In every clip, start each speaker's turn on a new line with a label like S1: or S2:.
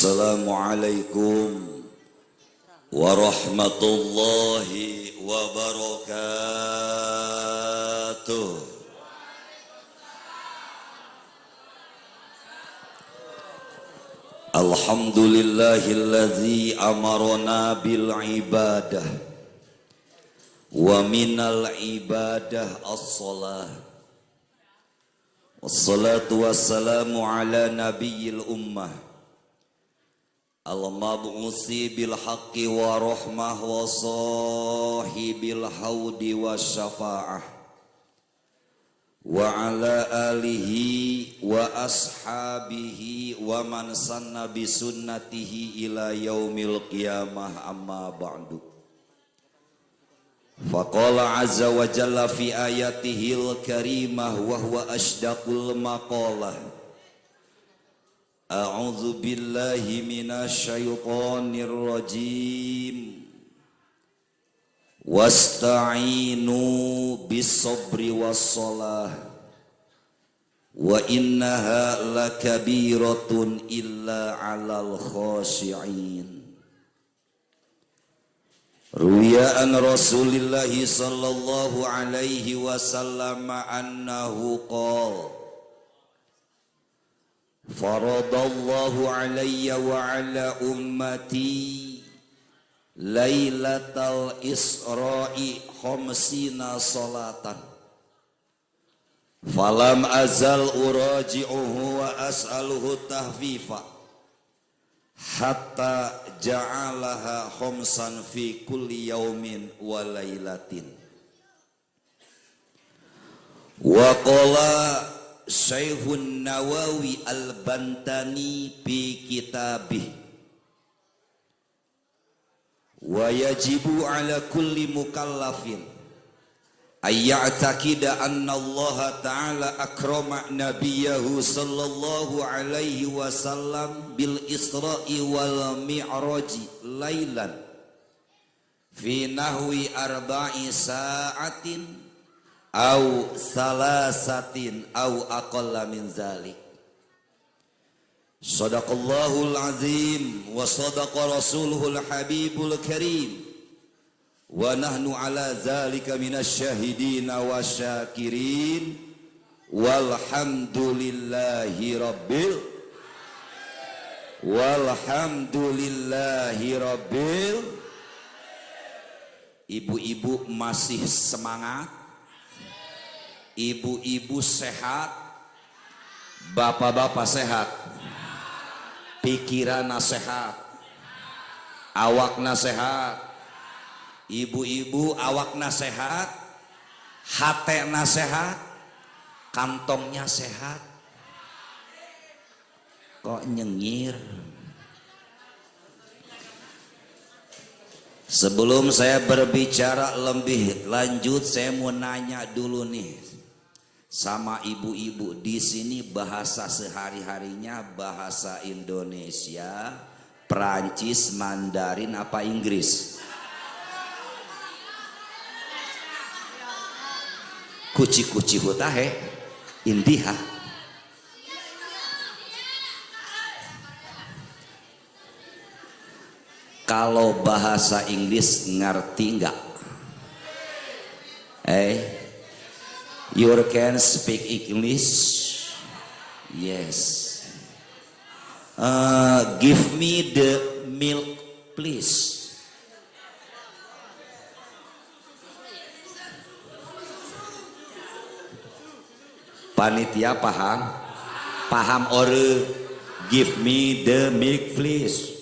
S1: Assalamualaikum warahmatullahi wabarakatuh. Alhamdulillahilladzi amarona bil ibadah wa minal ibadah as-salah. Wassalatu wassalamu ala nabiyil ummah al-mab'usi bil haqqi wa rahmah wa sahibil haudi wa syafa'ah wa ala alihi wa ashabihi wa man sanna bi sunnatihi ila yaumil qiyamah, amma ba'du. Faqala azza wa jalla fi ayatihil karimah wa huwa asdaqul maqalah. A'udzu billahi minasyaitonir rajim. Wasta'inu bis-sabri was-shalah wa innaha lakabiratun illa 'alal khashi'in. Ruya an Rasulillah sallallahu alaihi wasallam annahu qala faradallahu alayya wa ala ummati lailatal isra'i khamsina salatan falam azal uraji'uhu wa as'aluhu tahfifa hatta ja'alaha khamsan fi kulli yaumin wa lailatin. Wa qala Syekhun Nawawi al-Bantani fi kitabih wa yajibu ala kulli mukallafin ayya'taqida anna Allah ta'ala akrama nabiyahu sallallahu alaihi wasallam bil isra'i wal mi'raji lailan fi nahwi arba'i sa'atin au salasatin au aqalla min zalik. Shadaqallahul azim wa sadaqa rasuluhul habibul karim wa nahnu ala zalika minasyahidin wa syakirin walhamdulillahi rabbil. Ibu-ibu masih semangat, ibu-ibu sehat, bapak-bapak sehat, pikiranna sehat, awakna sehat. Ibu-ibu awakna sehat, hatena sehat, kantongnya sehat. Kok nyengir? Sebelum saya berbicara lebih lanjut, saya mau nanya dulu nih sama ibu-ibu di sini, bahasa sehari-harinya bahasa Indonesia, Perancis, Mandarin apa Inggris? Kuci-kuci hutahe intiha. Kalau bahasa Inggris ngerti enggak? You can speak English? Yes. Give me the milk please. Panitia paham? Paham ore? Give me the milk please.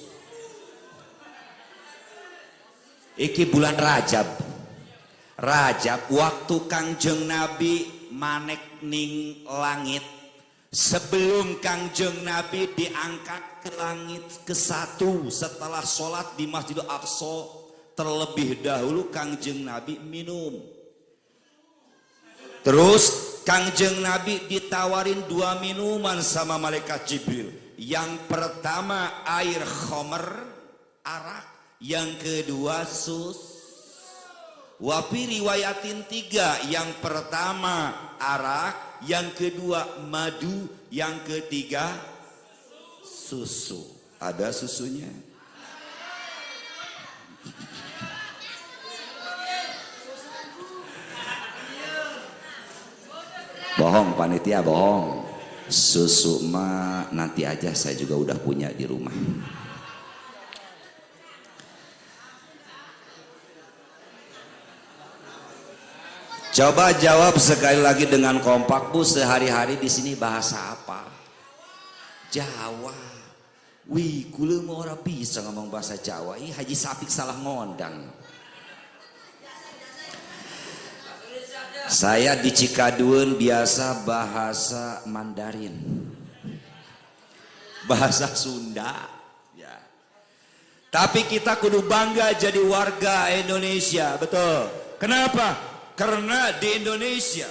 S1: Iki bulan Rajab. Waktu Kangjeng Nabi manek ning langit. Sebelum Kangjeng Nabi diangkat ke langit ke-1 setelah sholat di Masjidil Aqsa, terlebih dahulu Kangjeng Nabi minum. Terus Kangjeng Nabi ditawarin 2 minuman sama malaikat Jibril. Yang pertama air khomer, arak. Yang kedua sus. Wafi riwayatin 3, yang pertama arak, yang kedua madu, yang ketiga susu. Ada susunya. Bohong panitia, bohong. Susu mah nanti aja, saya juga udah punya di rumah. Coba jawab sekali lagi dengan kompak, Bu. Sehari-hari di sini bahasa apa? Jawa. Wih, kula mau orang bisa ngomong bahasa Jawa. Ih, Haji Sapik salah ngondang. Saya di Cikaduun biasa bahasa Mandarin, bahasa Sunda. Ya. Tapi kita kudu bangga jadi warga Indonesia, betul. Kenapa? Karena di Indonesia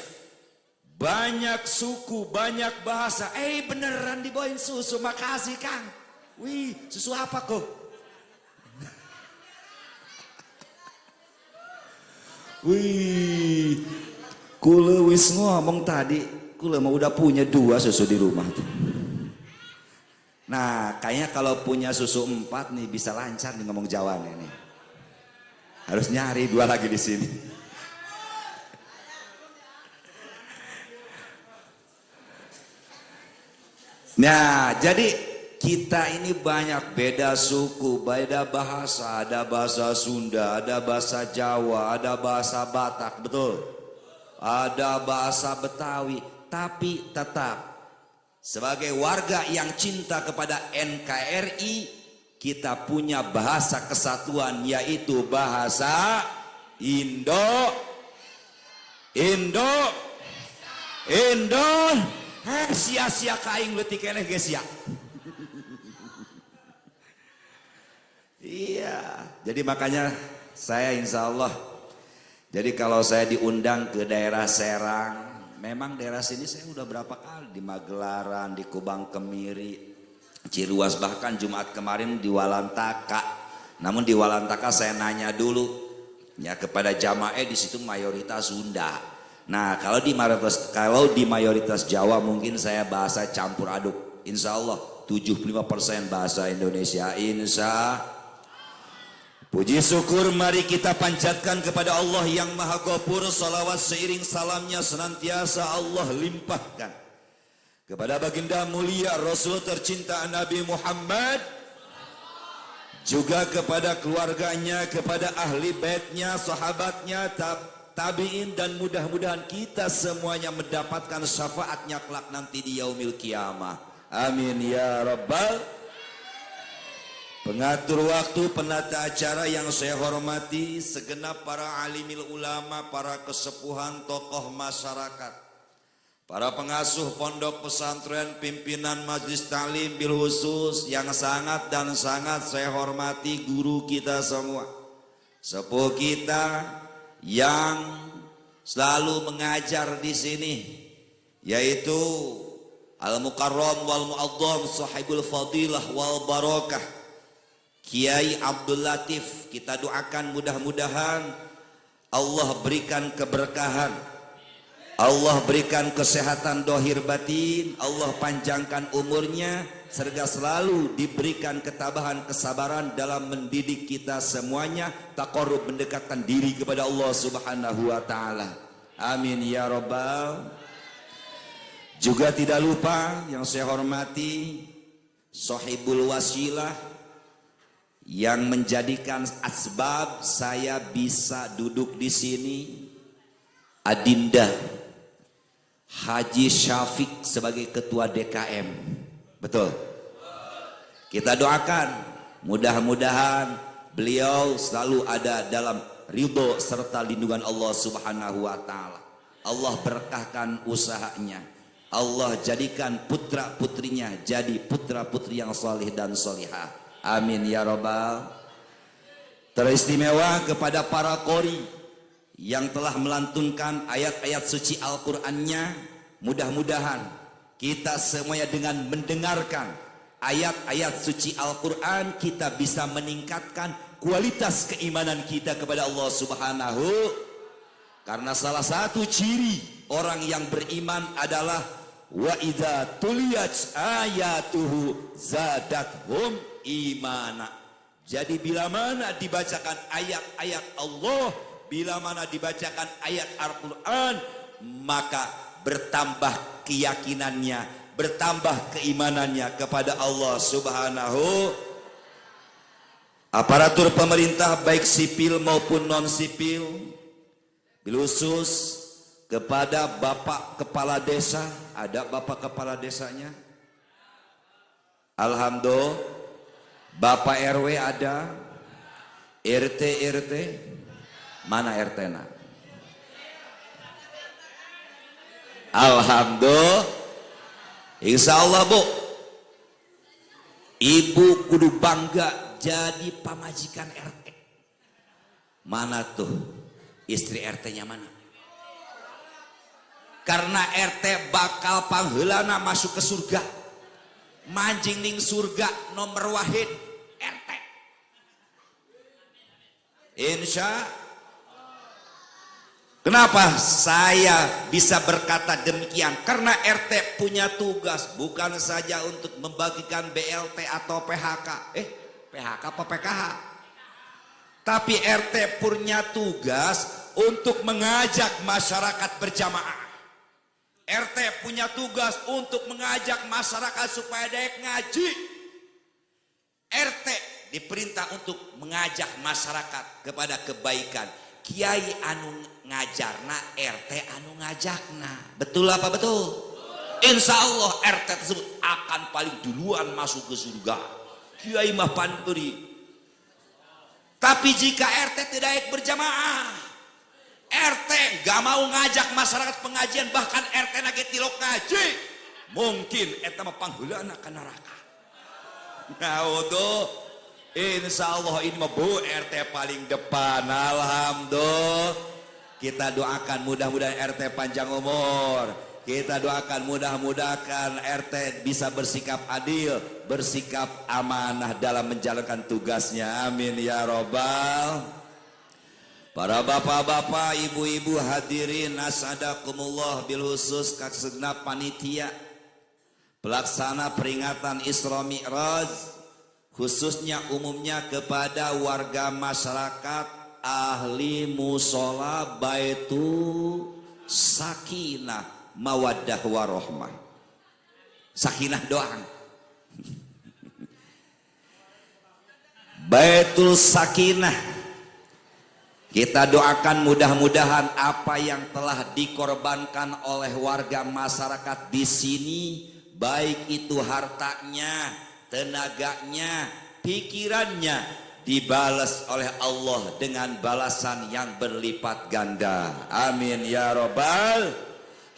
S1: banyak suku, banyak bahasa. Beneran dibawain susu, makasih Kang. Wih, susu apa kok? Wih, kula wis ngomong tadi, kula mau udah punya 2 susu di rumah tuh. Nah, kayaknya kalau punya susu 4 nih bisa lancar nih ngomong Jawa nih. Harus nyari 2 lagi di sini. Nah, jadi kita ini banyak beda suku, beda bahasa. Ada bahasa Sunda, ada bahasa Jawa, ada bahasa Batak, betul? Ada bahasa Betawi. Tapi tetap sebagai warga yang cinta kepada NKRI, kita punya bahasa kesatuan, yaitu bahasa sia-sia kaing leutik keneh geus ya. Iya, jadi makanya saya insya Allah, jadi kalau saya diundang ke daerah Serang, memang daerah sini saya udah berapa kali, di Magelaran, di Kubang Kemiri, Ciruas, bahkan Jumat kemarin di Walantaka. Namun di Walantaka saya nanya dulu ya kepada jamaah, di situ mayoritas Sunda. Nah, kalau di mayoritas Jawa mungkin saya bahasa campur aduk. Insya Allah 75% bahasa Indonesia. Puji syukur mari kita panjatkan kepada Allah yang Maha Ghafur. Salawat seiring salamnya senantiasa Allah limpahkan kepada baginda mulia Rasul tercinta Nabi Muhammad, juga kepada keluarganya, kepada ahli baitnya, sahabatnya, tabi'in, dan mudah-mudahan kita semuanya mendapatkan syafaatnya kelak nanti di yaumil qiyamah. Amin ya rabbal. Pengatur waktu, penata acara yang saya hormati, segenap para alimil ulama, para kesepuhan, tokoh masyarakat, para pengasuh pondok pesantren, pimpinan majelis taklim bil khusus yang sangat dan sangat saya hormati, guru kita semua, sepuh kita yang selalu mengajar di sini, yaitu Al-Mukarram wal Mu'azzam Sahibul Fadilah wal Barakah Kiai Abdul Latif. Kita doakan mudah-mudahan Allah berikan keberkahan, Allah berikan kesehatan dohir batin, Allah panjangkan umurnya, serta selalu diberikan ketabahan, kesabaran dalam mendidik kita semuanya, taqarrub, mendekatkan diri kepada Allah Subhanahu wa taala. Amin ya rabbal. Juga tidak lupa yang saya hormati Sohibul Wasilah yang menjadikan asbab saya bisa duduk di sini, Adinda Haji Syafiq sebagai ketua DKM. Betul. Kita doakan mudah-mudahan beliau selalu ada dalam ridho serta lindungan Allah Subhanahu wa taala. Allah berkahkan usahanya. Allah jadikan putra putrinya jadi putra putri yang salih dan salihah. Amin ya rabbal. Teristimewa kepada para qori yang telah melantunkan ayat-ayat suci Al-Qur'annya. Mudah-mudahan kita semuanya dengan mendengarkan ayat-ayat suci Al-Quran, kita bisa meningkatkan kualitas keimanan kita kepada Allah Subhanahu. Karena salah satu ciri orang yang beriman adalah wa idza tuliyat ayatuhu zadathum imana. Jadi bila mana dibacakan ayat-ayat Allah, bila mana dibacakan ayat Al-Quran, maka bertambah keyakinannya, bertambah keimanannya kepada Allah Subhanahu. Aparatur pemerintah baik sipil maupun non sipil, bil khusus kepada Bapak Kepala Desa. Ada Bapak Kepala Desanya? Alhamdulillah. Bapak RW ada? RT? Mana RT-na? Alhamdulillah. Insya Allah Bu, Ibu kudu bangga jadi pamajikan RT. Mana tuh istri RT-nya mana? Karena RT bakal pangheulana masuk ke surga. Manjing ning surga nomor wahid RT. Insya. Kenapa saya bisa berkata demikian? Karena RT punya tugas bukan saja untuk membagikan BLT atau PHK. PHK apa PKH? Tapi RT punya tugas untuk mengajak masyarakat berjamaah. RT punya tugas untuk mengajak masyarakat supaya daek ngaji. RT diperintah untuk mengajak masyarakat kepada kebaikan. Kiai anu ngajarna, RT anu ngajakna. Betul apa betul? Insya Allah RT tersebut akan paling duluan masuk ke surga. Kiai mah panturi. Tapi jika RT tidak berjamaah, RT gak mau ngajak masyarakat pengajian, bahkan RT nage tilok ngaji, mungkin eta mah pangheulana ka neraka. Nah, insya Allah ini mah Bu RT paling depan. Alhamdulillah. Kita doakan mudah-mudahan RT panjang umur. Kita doakan mudah-mudahan RT bisa bersikap adil, bersikap amanah dalam menjalankan tugasnya. Amin ya robbal. Para bapak-bapak, ibu-ibu hadirin asadakumullah, bil khusus segenap panitia pelaksana peringatan Isra Mi'raj, khususnya umumnya kepada warga masyarakat ahli musola Baitu Sakinah Mawaddah Warohmah. Sakinah doang. Baitul Sakinah. Kita doakan mudah-mudahan apa yang telah dikorbankan oleh warga masyarakat di sini, baik itu hartanya, tenaganya, pikirannya, dibalas oleh Allah dengan balasan yang berlipat ganda. Amin ya robbal.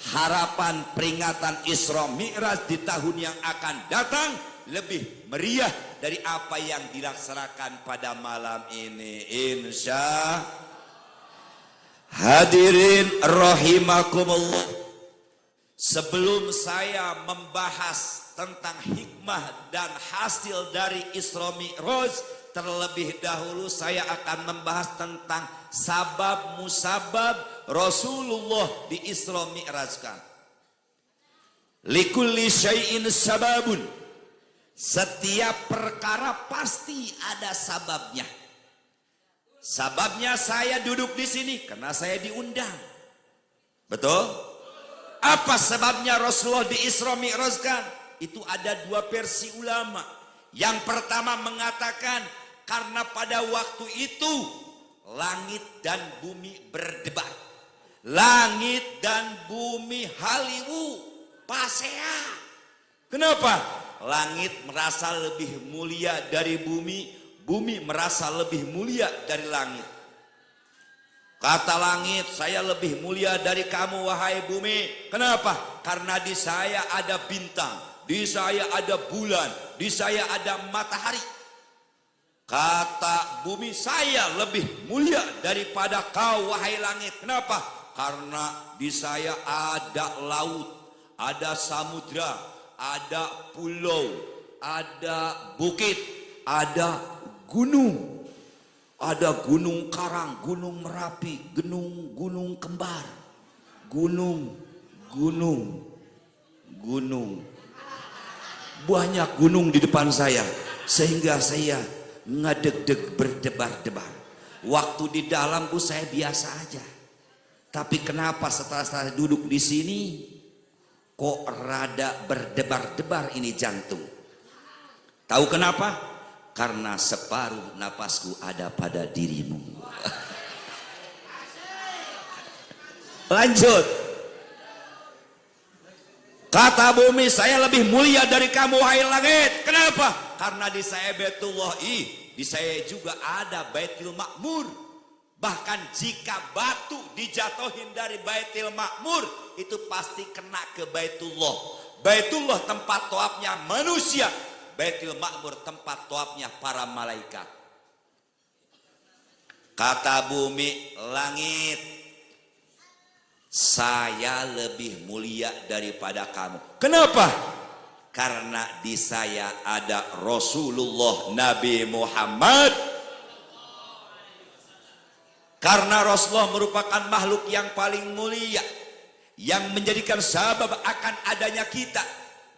S1: Harapan peringatan Isra Mi'raj di tahun yang akan datang lebih meriah dari apa yang dilaksanakan pada malam ini, insya. Hadirin rahimakumullah, sebelum saya membahas tentang hikmah dan hasil dari Isra Mi'raj, terlebih dahulu saya akan membahas tentang sabab musabab Rasulullah di Isra Mi'rajkan. Likulli syai'in sababun. Setiap perkara pasti ada sababnya. Sababnya saya duduk di sini karena saya diundang. Betul? Apa sebabnya Rasulullah di Isra Mi'rajkan? Itu ada dua versi ulama. Yang pertama mengatakan karena pada waktu itu langit dan bumi berdebat. Langit dan bumi haliwu pasea. Kenapa? Langit merasa lebih mulia dari bumi, bumi merasa lebih mulia dari langit. Kata langit, saya lebih mulia dari kamu wahai bumi. Kenapa? Karena di saya ada bintang, di saya ada bulan, di saya ada matahari. Kata bumi, saya lebih mulia daripada kau wahai langit. Kenapa? Karena di saya ada laut, ada samudra, ada pulau, ada bukit, ada gunung. Ada gunung Karang, gunung Merapi, gunung kembar, gunung. gunung. Banyak gunung di depan saya, sehingga saya ngedeg-deg berdebar-debar. Waktu di dalam Bu saya biasa aja. Tapi kenapa setelah saya duduk di sini kok rada berdebar-debar ini jantung? Tahu kenapa? Karena separuh napasku ada pada dirimu. Lanjut. Kata bumi, saya lebih mulia dari kamu wahai langit. Kenapa? Karena di saya Baitullah, di saya juga ada Baitul Makmur. Bahkan jika batu dijatuhin dari Baitul Makmur, itu pasti kena ke Baitullah. Baitullah tempat toabnya manusia, Baitul Makmur tempat toabnya para malaikat. Kata bumi, langit, saya lebih mulia daripada kamu. Kenapa? Karena di saya ada Rasulullah Nabi Muhammad. Karena Rasulullah merupakan makhluk yang paling mulia, yang menjadikan sebab akan adanya kita.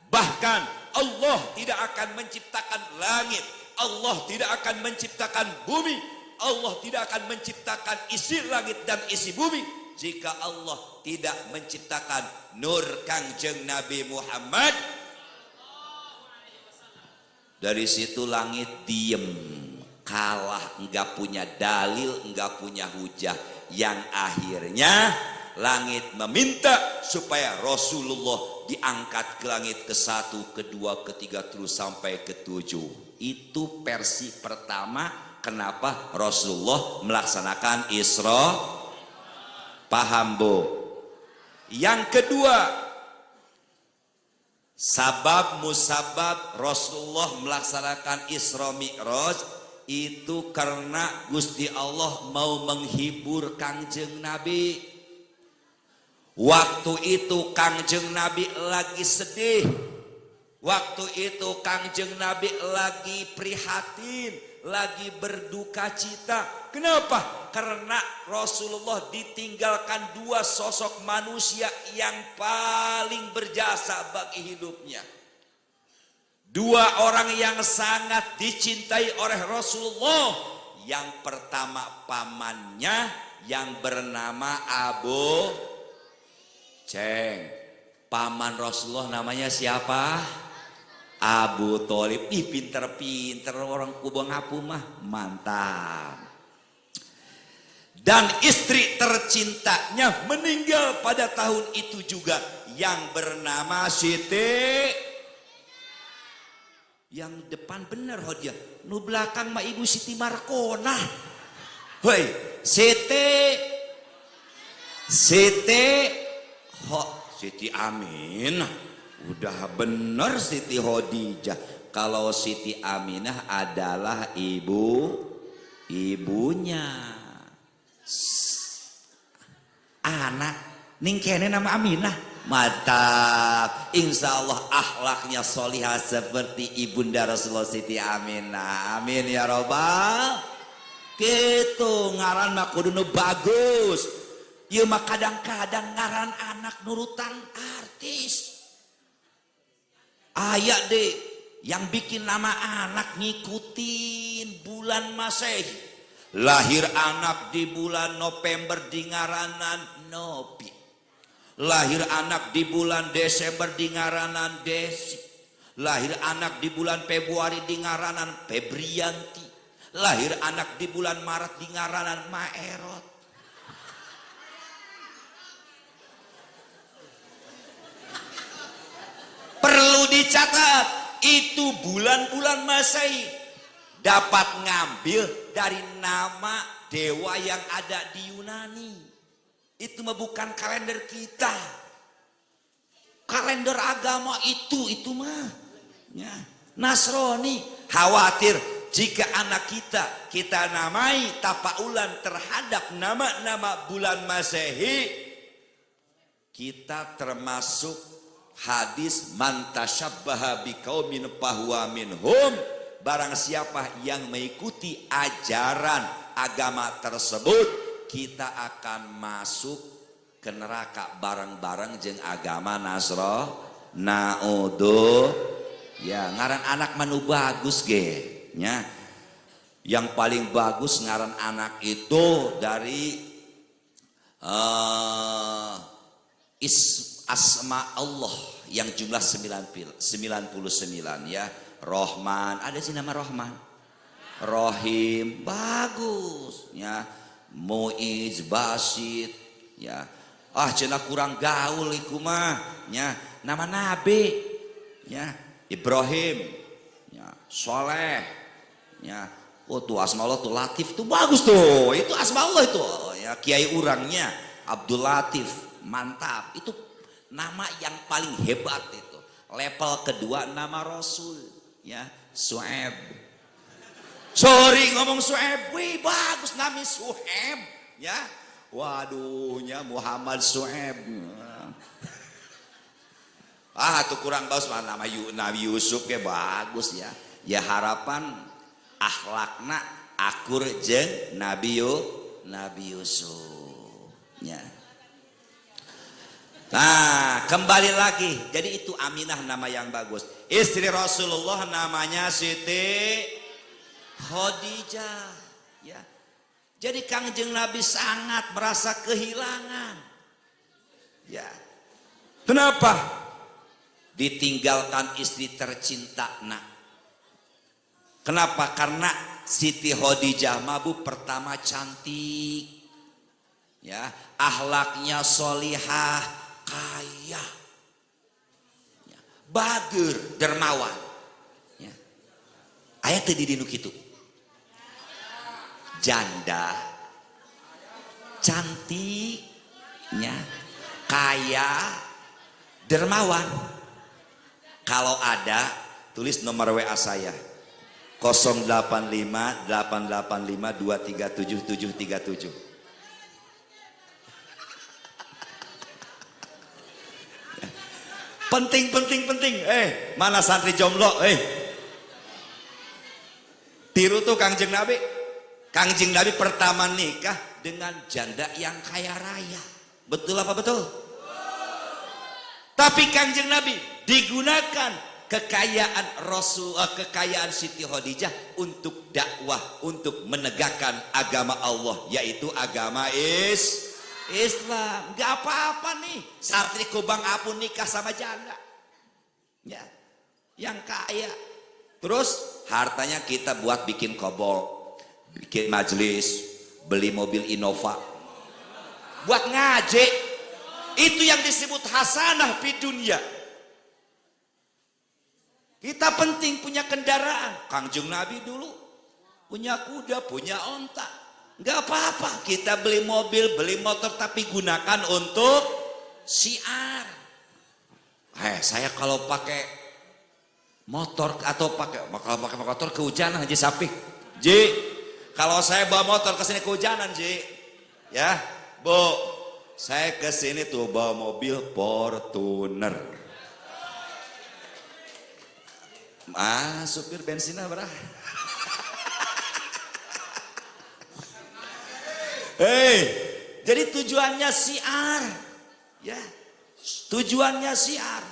S1: Bahkan Allah tidak akan menciptakan langit, Allah tidak akan menciptakan bumi, Allah tidak akan menciptakan isi langit dan isi bumi jika Allah tidak menciptakan nur Kangjeng Nabi Muhammad. Dari situ langit diem, kalah, enggak punya dalil, enggak punya hujah. Yang akhirnya langit meminta supaya Rasulullah diangkat ke langit ke-1, ke-2, ke-3 terus sampai ke-7. Itu versi pertama kenapa Rasulullah melaksanakan Isra. Paham Bu? Yang kedua, sabab musabab Rasulullah melaksanakan Isra Mi'raj itu karena Gusti Allah mau menghibur Kangjeng Nabi. Waktu itu Kangjeng Nabi lagi sedih. Waktu itu Kangjeng Nabi lagi prihatin, lagi berduka cita. Kenapa? Karena Rasulullah ditinggalkan dua sosok manusia yang paling berjasa bagi hidupnya. Dua orang yang sangat dicintai oleh Rasulullah. Yang pertama pamannya yang bernama Abu Ceng. Paman Rasulullah namanya siapa? Abu Thalib. Ih, pinter-pinter orang kubang apu mah, mantap. Dan istri tercintanya meninggal pada tahun itu juga, yang bernama Siti. Yang depan bener Hodia, nu belakang mah Ibu Siti Markona. Hoi, Siti Aminah. Udah bener Siti Khadijah. Kalau Siti Aminah adalah ibunya. Anak ning kene nama Aminah. Mantap. Insya Allah akhlaknya solihah seperti ibunda Rasulullah Siti Aminah. Amin ya robbal. Gitu ngaran mah kudunu bagus. Ieu mah kadang-kadang ngaran anak nurutan artis. Aya deh yang bikin nama anak ngikutin bulan Masehi. Lahir anak di bulan November di ngaranan Nopi. Lahir anak di bulan Desember di ngaranan Desi. Lahir anak di bulan Februari di ngaranan Febrianti. Lahir anak di bulan Maret di ngaranan Maerot. Perlu dicatat, itu bulan-bulan Masehi dapat ngambil dari nama dewa yang ada di Yunani. Itu mah bukan kalender kita. Kalender agama itu mah ya. Nasrani. Khawatir jika anak kita namai tapaulan terhadap nama-nama bulan Masehi, kita termasuk hadis man tasyabbaha biqaumin fahuwa minhum. Barang siapa yang mengikuti ajaran agama tersebut, kita akan masuk ke neraka bareng-bareng jeung agama Naudu ya ngaran anak manu bagus ge nya. Yang paling bagus ngaran anak itu dari asma Allah yang jumlah 99 ya. Rohman, ada sih nama Rohman. Rohim, bagus ya. Muiz, Basit ya. Cenah kurang gaul iku mah ya. Nama Nabi ya. Ibrahim ya. Soleh ya. Oh tuh asma Allah tuh Latif tuh bagus tuh. Itu asma Allah itu ya. Kiai urangnya Abdul Latif, mantap. Itu nama yang paling hebat itu. Level kedua nama Rasul ya. Su'aib. Sorry ngomong Su'aib, wih bagus nama Su'aib ya. Waduhnya Muhammad Su'aib. Tuh kurang bagus nama Nabi Yusuf ya bagus ya. Ya harapan akhlakna akur jeung Nabi Yusuf ya. Nah kembali lagi, jadi itu Aminah nama yang bagus. Istri Rasulullah namanya Siti Khadijah ya. Jadi Kangjeng Nabi sangat merasa kehilangan ya. Kenapa? Ditinggalkan istri tercinta nak. Kenapa? Karena Siti Khadijah mabu pertama cantik ya, akhlaknya solihah, kaya ya, bager, dermawan ya. Ayat tadi dinu kitu. Janda cantiknya, kaya, dermawan. Kalau ada tulis nomor WA saya 085 885 237 737. Penting. Mana santri jomblo? Tiru tuh Kangjeng Nabi. Kangjeng Nabi pertama nikah dengan janda yang kaya raya. Betul apa betul? Tapi Kangjeng Nabi digunakan kekayaan kekayaan Siti Khadijah untuk dakwah, untuk menegakkan agama Allah, yaitu agama Islam. Gak apa-apa nih santri kubang apun nikah sama janda ya, yang kaya. Terus hartanya kita buat bikin kobol, bikin majelis, beli mobil Innova buat ngaji. Itu yang disebut hasanah di dunia. Kita penting punya kendaraan. Kangjeng Nabi dulu punya kuda, punya onta. Enggak apa-apa kita beli mobil, beli motor, tapi gunakan untuk syiar. Saya kalau pakai motor atau pakai motor kehujanan Haji Sapik. Ji, kalau saya bawa motor ke sini kehujanan, Ji. Ya, Bu, saya ke sini tuh bawa mobil Fortuner. Supir bensinnya berapa? Jadi tujuannya syiar, ya. Tujuannya syiar.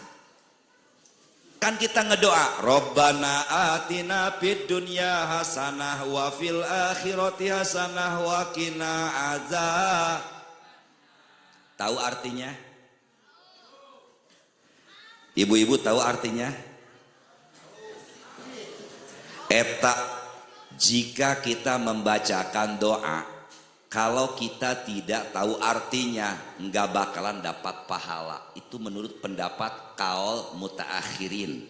S1: Kan kita ngedoa, Rabbana atina fid dunya hasanah wa fil akhirati hasanah wa qina azab. Tahu artinya? Ibu-ibu tahu artinya? Eta jika kita membacakan doa, kalau kita tidak tahu artinya, nggak bakalan dapat pahala. Itu menurut pendapat kaul mutaakhirin.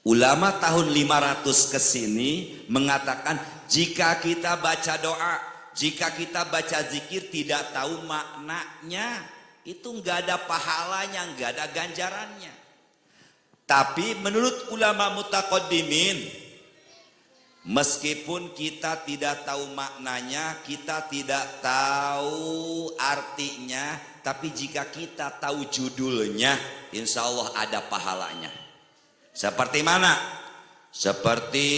S1: Ulama tahun 500 ke sini mengatakan jika kita baca doa, jika kita baca zikir tidak tahu maknanya, itu nggak ada pahalanya, nggak ada ganjarannya. Tapi menurut ulama mutaqaddimin, meskipun kita tidak tahu maknanya, kita tidak tahu artinya, tapi jika kita tahu judulnya, insya Allah ada pahalanya. Seperti mana? Seperti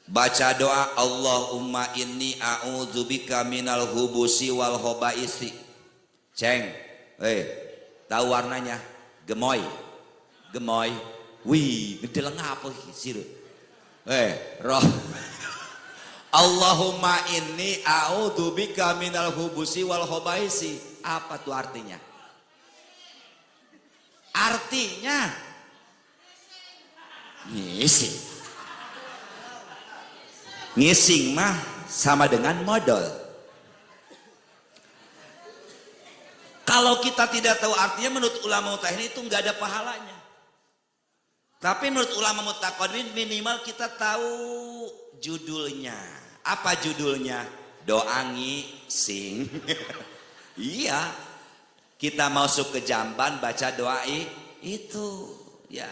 S1: baca doa Allahumma inni a'udzubika minal hubusi wal khobaisi. Ceng, tahu warnanya? Gemoy. Gemoy. Wih, gede apa sih? Roh. Allahumma inni a'udzubika minal hubusi wal khabaisi. Apa tuh artinya? Artinya ngising. Ngising mah sama dengan modal. Kalau kita tidak tahu artinya, menurut ulama mutakhir itu nggak ada pahalanya. Tapi menurut ulama mutaqaddim minimal kita tahu judulnya. Apa judulnya? Doa ngising. Iya. Kita masuk ke jamban baca doa itu, ya.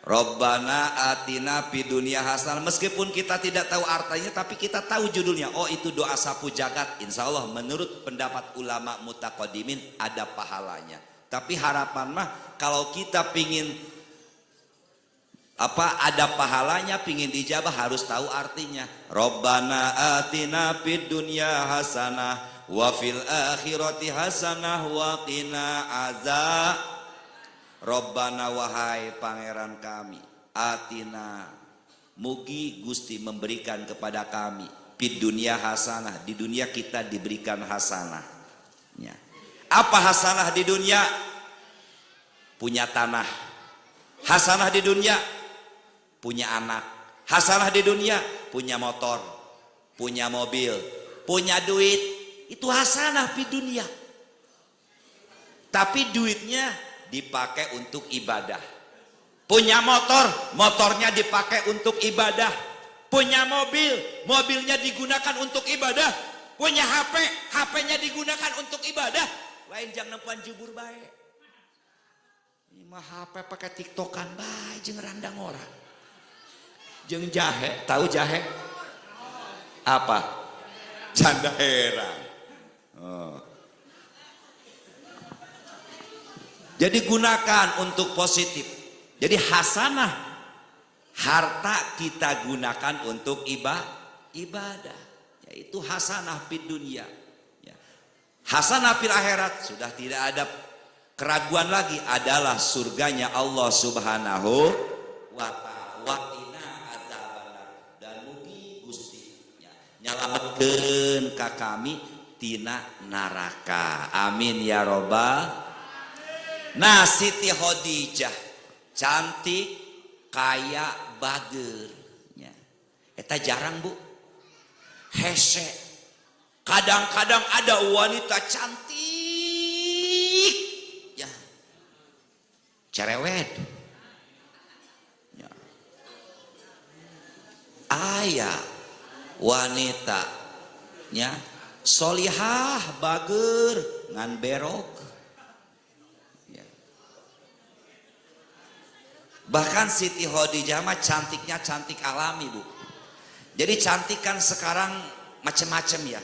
S1: Rabbana atina fid dunya hasanah. Meskipun kita tidak tahu artinya, tapi kita tahu judulnya. Oh, itu doa sapu jagat. Insya Allah menurut pendapat ulama mutaqaddimin ada pahalanya. Tapi harapan mah kalau kita pingin ada pahalanya, pingin dijabah, harus tahu artinya. Rabbana atina fid dunya hasanah wa fil akhirati hasanah wa qina azab. Rabbana wahai pangeran kami, atina mugi Gusti memberikan kepada kami fid dunya hasanah, di dunia kita diberikan hasanah. Ya. Apa hasanah di dunia? Punya tanah. Hasanah di dunia punya anak. Hasanah di dunia punya motor, punya mobil, punya duit. Itu hasanah di dunia. Tapi duitnya dipakai untuk ibadah. Punya motor, motornya dipakai untuk ibadah. Punya mobil, mobilnya digunakan untuk ibadah. Punya HP, HP-nya digunakan untuk ibadah. Lain jangan nempuan jubur baik. Ini mah HP pakai tiktokan baik, jeung randang orang. Jeung jahe, tahu jahe? Apa? Canda heran. Oh. Jadi gunakan untuk positif. Jadi hasanah, harta kita gunakan untuk ibadah. Yaitu hasanah fid dunya. Ya. Hasanah fil akhirat sudah tidak ada keraguan lagi, adalah surganya Allah Subhanahu wa ta'ala. Waqina adzabannar, dan mugi Gusti nyalametkeun ka kami tina naraka. Amin ya robbal. Nah, Siti Khadijah cantik kaya bager. Ya. Eta jarang bu. Hese. Kadang-kadang ada wanita cantik. Ya. Cerewet. Ya. Aya wanita. Ya. Solihah bager ngan berok. Bahkan Siti Khadijah mah cantiknya cantik alami bu. Jadi cantik kan sekarang macam-macam ya.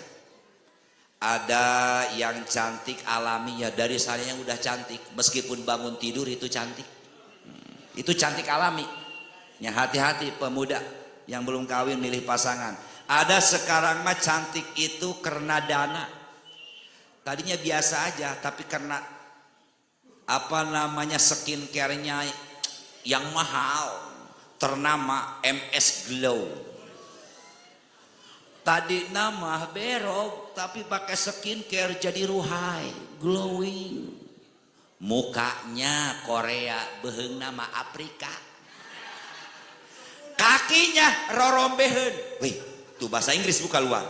S1: Ada yang cantik alami ya, dari saya yang udah cantik, meskipun bangun tidur itu cantik. Itu cantik alami. Ya hati-hati pemuda yang belum kawin milih pasangan. Ada sekarang mah cantik itu karena dana. Tadinya biasa aja, tapi karena skincare-nya yang mahal, ternama MS Glow. Tadi nama berok, tapi pakai skincare jadi ruhai, glowing. Mukanya Korea, beheung nama Afrika. Kakinya rorombeheun. Wih, tuh bahasa Inggris buka luar.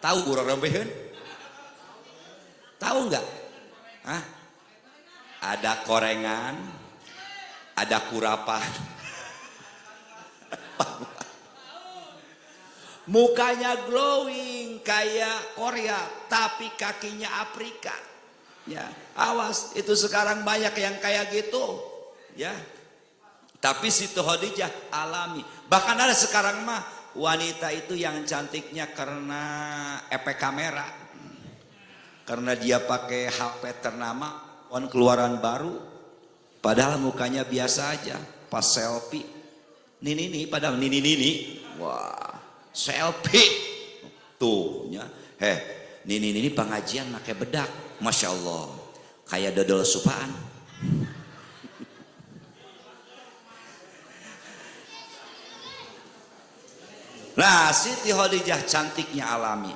S1: Tahu rorombeheun? Tahu nggak? Hah? Ada korengan, ada kurapan. Mukanya glowing kayak Korea, tapi kakinya Afrika. Ya, awas, itu sekarang banyak yang kayak gitu. Ya. Tapi Siti Khadijah alami. Bahkan ada sekarang mah wanita itu yang cantiknya karena efek kamera. Karena dia pakai HP ternama, keluaran baru. Padahal mukanya biasa aja, pas selfie. Nini padahal nini. Wah, selfie. Tuh, ya. Nini pengajian pakai bedak. Masya Allah. Kayak dodol supaan. Nah, Siti Khadijah cantiknya alami,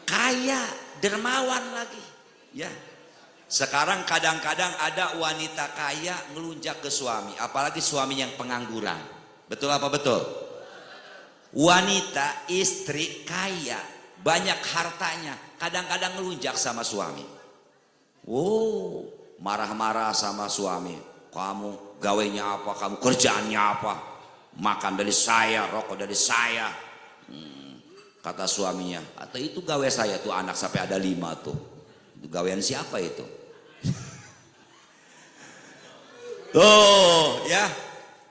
S1: kaya, dermawan lagi. Ya. Sekarang kadang-kadang ada wanita kaya ngelunjak ke suami, apalagi suami yang pengangguran. Betul apa betul? Wanita istri kaya, banyak hartanya, kadang-kadang ngelunjak sama suami. Wow, marah-marah sama suami. Kamu gawainya apa? Kamu kerjaannya apa? Makan dari saya, rokok dari saya. Kata suaminya, atau itu gawe saya tuh, anak sampai ada 5 tuh. Itu gawean siapa itu? Oh ya,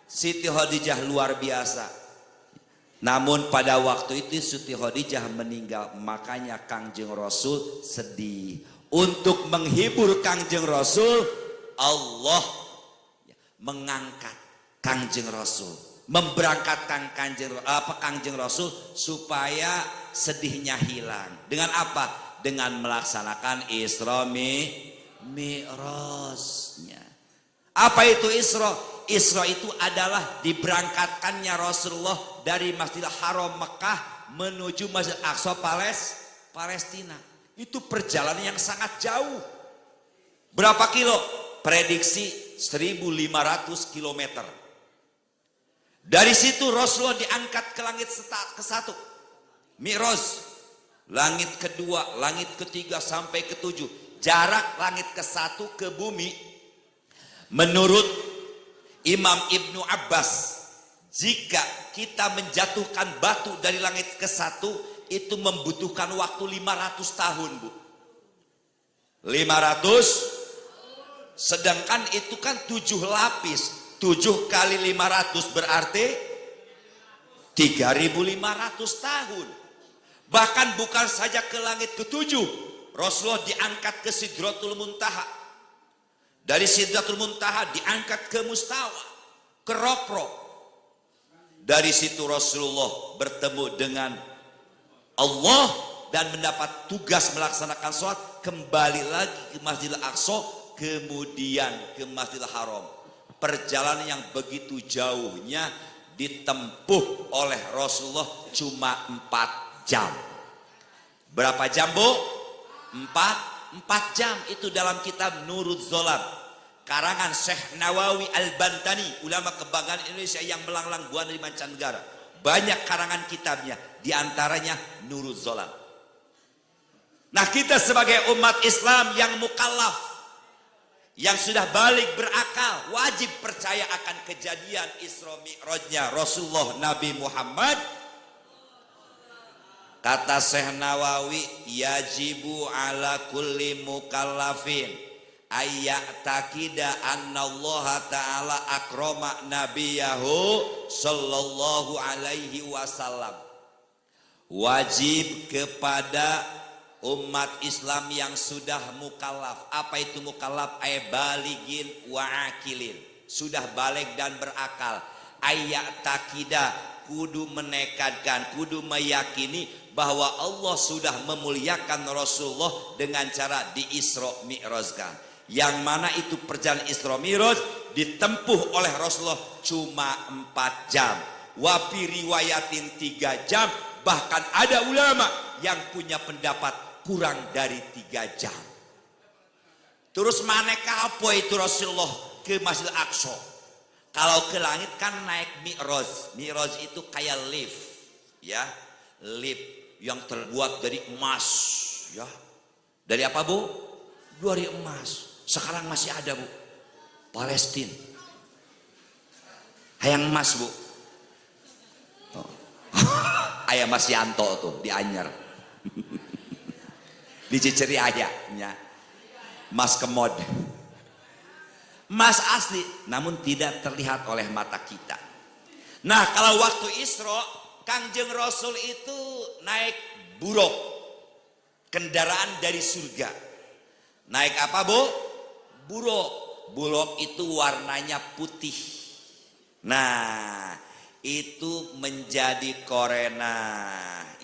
S1: Siti Khadijah luar biasa. Namun pada waktu itu Siti Khadijah meninggal, makanya Kangjeng Rasul sedih. Untuk menghibur Kangjeng Rasul, Allah mengangkat Kangjeng Rasul, memberangkatkan Kangjeng Rasul supaya sedihnya hilang. Dengan apa? Dengan melaksanakan Isra Mi'rajnya. Apa itu Isra? Isra itu adalah diberangkatkannya Rasulullah dari Masjidil Haram Mekah menuju Masjid Aqsa Palestina. Itu perjalanan yang sangat jauh. Berapa kilo? Prediksi 1.500 kilometer. Dari situ Rasulullah diangkat ke langit ke-1, Mi'raj. Langit kedua, langit ketiga sampai ke-7. Jarak langit ke-1 ke bumi, menurut Imam Ibnu Abbas, jika kita menjatuhkan batu dari langit ke-1 itu membutuhkan waktu 500 tahun, Bu. 500, sedangkan itu kan 7 lapis. 7 kali 500 berarti 3.500 tahun. Bahkan bukan saja ke langit ke-7, Rasulullah diangkat ke Sidratul Muntaha. Dari Sidratul Muntaha diangkat ke Mustawa, ke Rokro. Dari situ Rasulullah bertemu dengan Allah dan mendapat tugas melaksanakan sholat, kembali lagi ke Masjidil Aqsa, kemudian ke Masjidil Haram. Perjalanan yang begitu jauhnya ditempuh oleh Rasulullah cuma 4 jam. Berapa jam, Bu? 4 jam. Itu dalam kitab Nurul Zolam, karangan Syekh Nawawi Al-Bantani, ulama kebanggaan Indonesia yang melanglang buana di mancanegara. Banyak karangan kitabnya, diantaranya Nurul Zolam. Nah, kita sebagai umat Islam yang mukallaf, yang sudah balik berakal, wajib percaya akan kejadian Isra Mi'rajnya Rasulullah Nabi Muhammad. Kata Syekh Nawawi, yajibu ala kulli mukallafin ayya'taqida anna Allah ta'ala akrama nabiyahu sallallahu alaihi wasallam. Wajib kepada umat Islam yang sudah mukallaf. Apa itu mukallaf? Baligin wa akilin, sudah balik dan berakal. Ayya'taqida, kudu menekadkan, kudu meyakini bahwa Allah sudah memuliakan Rasulullah dengan cara di-Isra Mi'rajkan. Yang mana itu perjalanan Isra Mi'raj ditempuh oleh Rasulullah cuma 4 jam. Wafi riwayatin 3 jam. Bahkan ada ulama yang punya pendapat kurang dari 3 jam. Terus manakah apa itu Rasulullah ke Masjidil Aqsa? Kalau ke langit kan naik Mi'raj. Mi'raj itu kayak lift, ya, lift yang terbuat dari emas, ya. Dari apa, Bu? Dari emas. Sekarang masih ada, Bu. Palestina. Hayang emas, Bu. Oh. Ayah Mas Yanto tuh di Anyer. Di Ciceri aja, ya. Emas kemod. Emas asli, namun tidak terlihat oleh mata kita. Nah, kalau waktu Isra, Kangjeng Rasul itu naik buruk, kendaraan dari surga. Naik apa, Bu? Buruk. Buruk itu warnanya putih. Nah, itu menjadi korena,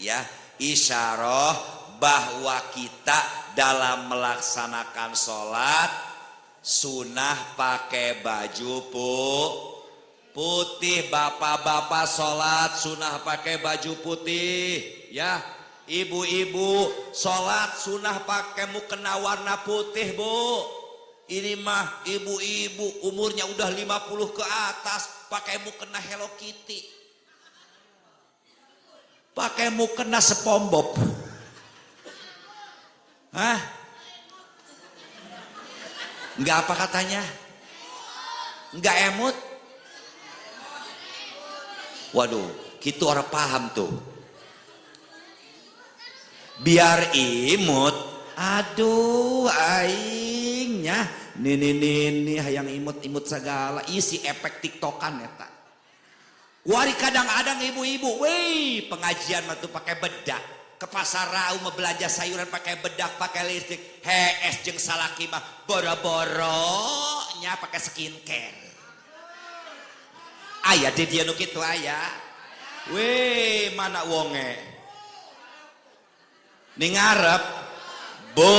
S1: ya, isyarah bahwa kita dalam melaksanakan sholat sunnah pakai baju Putih, bapak-bapak sholat sunnah pakai baju putih, ya. Ibu-ibu sholat sunnah pakai mukena warna putih, Bu. Ini mah ibu-ibu umurnya udah 50 ke atas pakai mukena Hello Kitty, pakai mukena SpongeBob. Hah? Enggak apa katanya? Enggak emut? Waduh, gitu orang paham tuh. Biar imut, aduh aingnya nini hayang imut-imut segala isi efek tiktokan ya tak. Wari kadang-kadang ibu-ibu, weh pengajian mah tuh pakai bedak, ke pasar rau mah belanja sayuran pakai bedak, pakai listrik, es jeung salaki mah boro-boro nya pakai skincare. Ayah di dia nu kitu ayah. Weh mana wonge? Ning ngarep, Bu,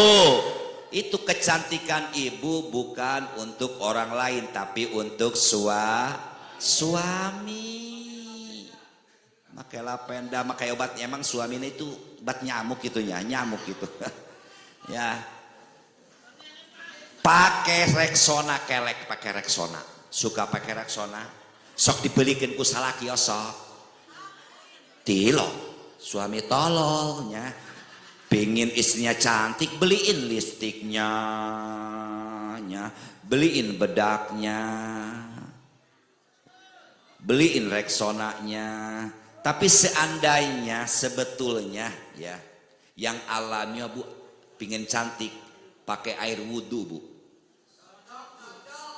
S1: itu kecantikan ibu bukan untuk orang lain tapi untuk suami. Makai lapenda, makai obatnya emang suaminya itu obat nyamuk gitu ya, nyamuk gitu. Ya. Pakai Rexona kelek, pakai Rexona. Suka pakai Rexona? Sok dibelikan ku salaki sok. Tilo, suami tololnya. Pengen istrinya cantik, beliin lipstiknya, beliin bedaknya, beliin Rexonanya. Tapi seandainya sebetulnya ya, yang alamiah Bu, pengen cantik, pakai air wudhu Bu.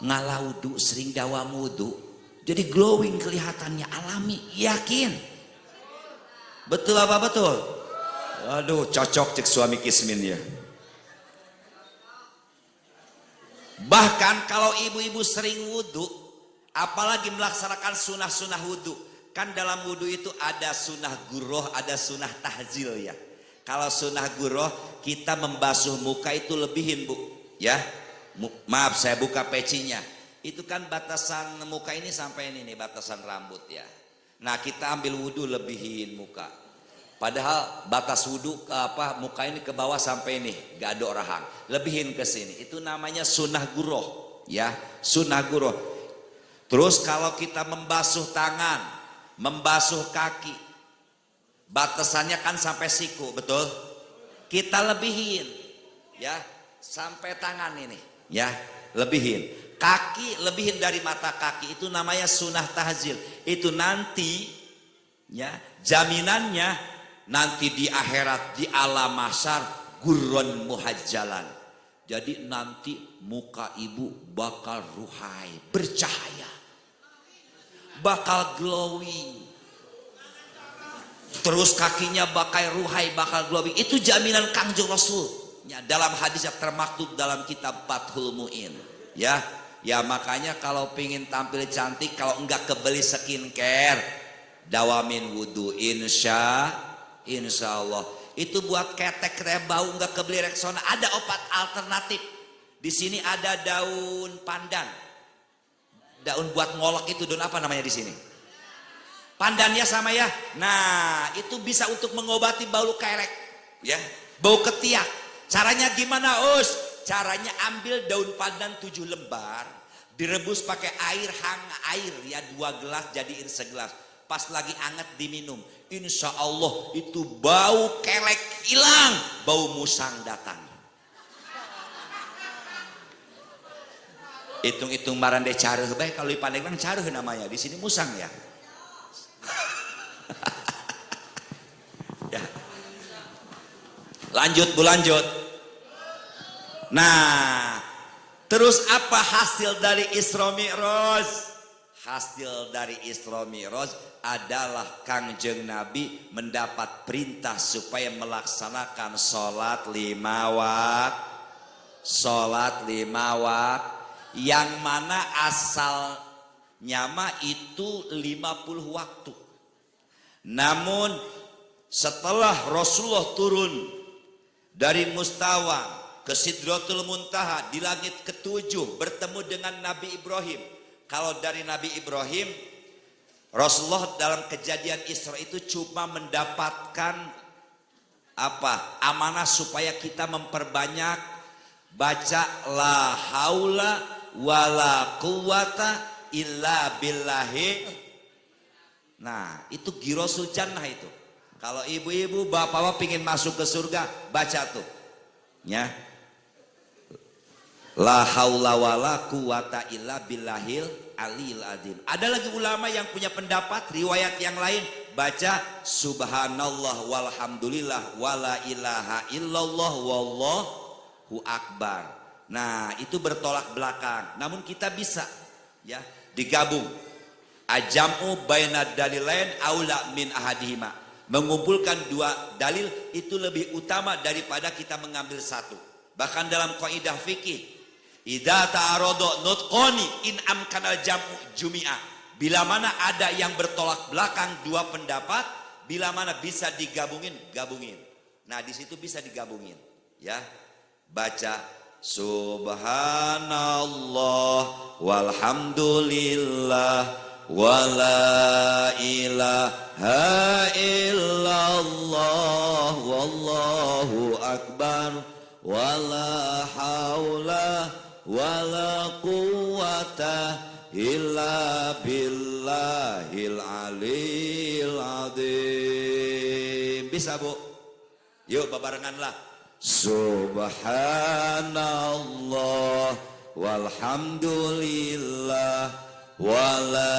S1: Ngalaudu sering dawam wudhu, jadi glowing kelihatannya alami, yakin? Betul apa betul? Aduh cocok cek suami Kismin ya. Bahkan kalau ibu-ibu sering wudhu, apalagi melaksanakan sunnah-sunnah wudhu, kan dalam wudhu itu ada sunnah guroh, ada sunnah tahzil ya. Kalau sunnah guroh kita membasuh muka itu lebihin Bu, ya. Maaf saya buka pecinya. Itu kan batasan muka ini sampai ini nih batasan rambut ya. Nah kita ambil wudhu lebihin muka. Padahal batas wudhu ke muka ini ke bawah sampai ini gak ada rahang, lebihin ke sini. Itu namanya sunnah guroh, ya sunnah guroh. Terus kalau kita membasuh tangan, membasuh kaki, batasannya kan sampai siku, betul? Kita lebihin, ya sampai tangan ini, ya lebihin. Kaki lebihin dari mata kaki, itu namanya sunnah tahzil. Itu nanti, ya jaminannya. Nanti di akhirat di alam mahsyar gurron muhajjalan. Jadi nanti muka ibu bakal ruhai, bercahaya. Bakal glowing. Terus kakinya bakal ruhai, bakal glowing. Itu jaminan Kangjeng Rasul. Ya, dalam hadis yang termaktub dalam kitab Fathul Mu'in. Ya, makanya kalau pingin tampil cantik, kalau enggak kebeli skincare, dawamin wudhu Insya Allah. Itu buat ketek bau nggak kebeli Rexona, ada obat alternatif. Di sini ada daun pandan, daun buat ngolok itu, daun apa namanya di sini? Pandan ya sama ya. Nah itu bisa untuk mengobati bau kelek, ya bau ketiak. Caranya gimana Us? Caranya ambil daun pandan 7 lembar, direbus pakai air air ya 2 gelas, jadiin segelas. Pas lagi anget diminum, insya Allah itu bau kelek hilang, bau musang datang. Hitung-hitung marande caruh, baik kalau di Pandeglang caruh namanya, di sini musang ya. Ya. Lanjut Bu, lanjut. Nah, terus apa hasil dari Isra Mi'raj? Hasil dari Isra Mi'raj adalah Kangjeng Nabi mendapat perintah supaya melaksanakan sholat 5 waktu, yang mana asalnya mah itu 50 waktu. Namun setelah Rasulullah turun dari Mustawa ke Sidratul Muntaha di langit ke-7 bertemu dengan Nabi Ibrahim, Kalau dari Nabi Ibrahim, Rasulullah dalam kejadian Isra itu cuma mendapatkan amanah supaya kita memperbanyak baca la haula wala quwata illa billahi. Nah, itu girosul jannah itu. Kalau ibu-ibu, bapak-bapak pingin masuk ke surga, baca tuh. Ya. La haula wala quwata illa billahil aliyil azim. Ada lagi ulama yang punya pendapat riwayat yang lain, baca subhanallah walhamdulillah wala ilaha illallah wallahu akbar. Nah, itu bertolak belakang. Namun kita bisa ya digabung. Ajamu baina dalilain aula min ahadihima. Mengumpulkan dua dalil itu lebih utama daripada kita mengambil satu. Bahkan dalam kaidah fikih, idza ta'arada nutqani in amkanal jam'u jumi'a. Bila mana ada yang bertolak belakang dua pendapat, bila mana bisa digabungin, gabungin. Nah, di situ bisa digabungin, ya. Baca subhanallah walhamdulillah wala ilaha illallah wallahu akbar wala haula wala quwata illa billahil aliyil azim. Bisa, Bu? Yuk babarenganlah. Subhanallah walhamdulillah wala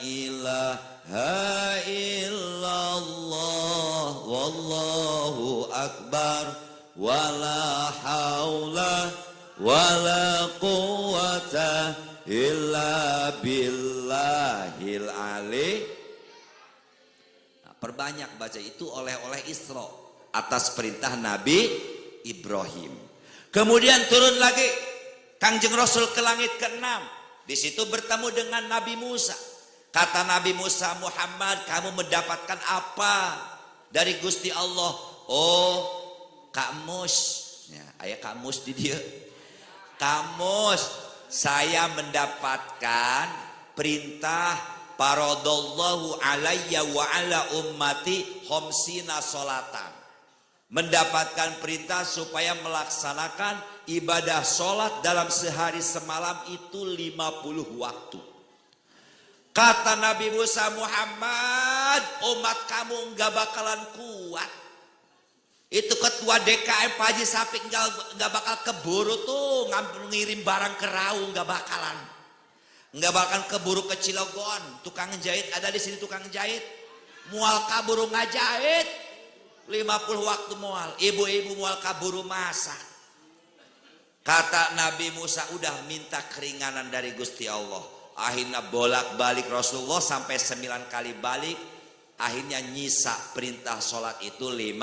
S1: ilaha illallah wallahu akbar wala haula wala quwata illa billahil ali. Nah, perbanyak baca itu oleh-oleh Isra atas perintah Nabi Ibrahim. Kemudian turun lagi Kangjeng Rasul ke langit ke-6. Di situ bertemu dengan Nabi Musa. Kata Nabi Musa, Muhammad, kamu mendapatkan apa dari Gusti Allah? Oh, Kak Mus. Ya, ayah Kak Mus di dia. Kak Mus, saya mendapatkan perintah faradallahu alayya wa ala ummati khamsina sholatan. Mendapatkan perintah supaya melaksanakan ibadah sholat dalam sehari semalam itu 50 waktu. Kata Nabi Musa, Muhammad, umat kamu enggak bakalan kuat. Itu ketua DKM Pak Haji Sapik enggak bakal keburu tuh ngirim barang ke Raung, enggak bakalan. Enggak bakalan keburu ke Cilegon. Tukang jahit ada di sini, tukang jahit. Mual kaburu ngajahit. 50 waktu mual. Ibu-ibu mual kaburu masak. Kata Nabi Musa, udah minta keringanan dari Gusti Allah. Akhirnya bolak-balik Rasulullah sampai 9 kali balik. Akhirnya nyisa perintah sholat itu 5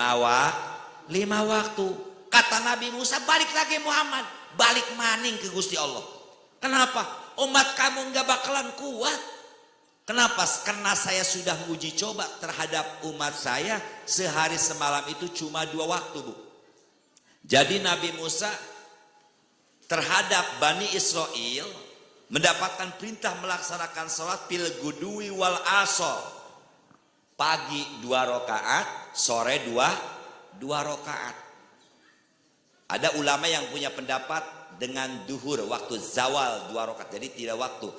S1: waktu. Kata Nabi Musa, balik lagi Muhammad. Balik maning ke Gusti Allah. Kenapa? Umat kamu gak bakalan kuat. Kenapa? Karena saya sudah uji coba terhadap umat saya. Sehari semalam itu cuma 2 waktu, Bu. Jadi Nabi Musa terhadap Bani Israel mendapatkan perintah melaksanakan sholat fil gudui wal asor. Pagi 2 rakaat, sore 2 rakaat. Ada ulama yang punya pendapat dengan duhur waktu zawal 2 rakaat, jadi tidak waktu.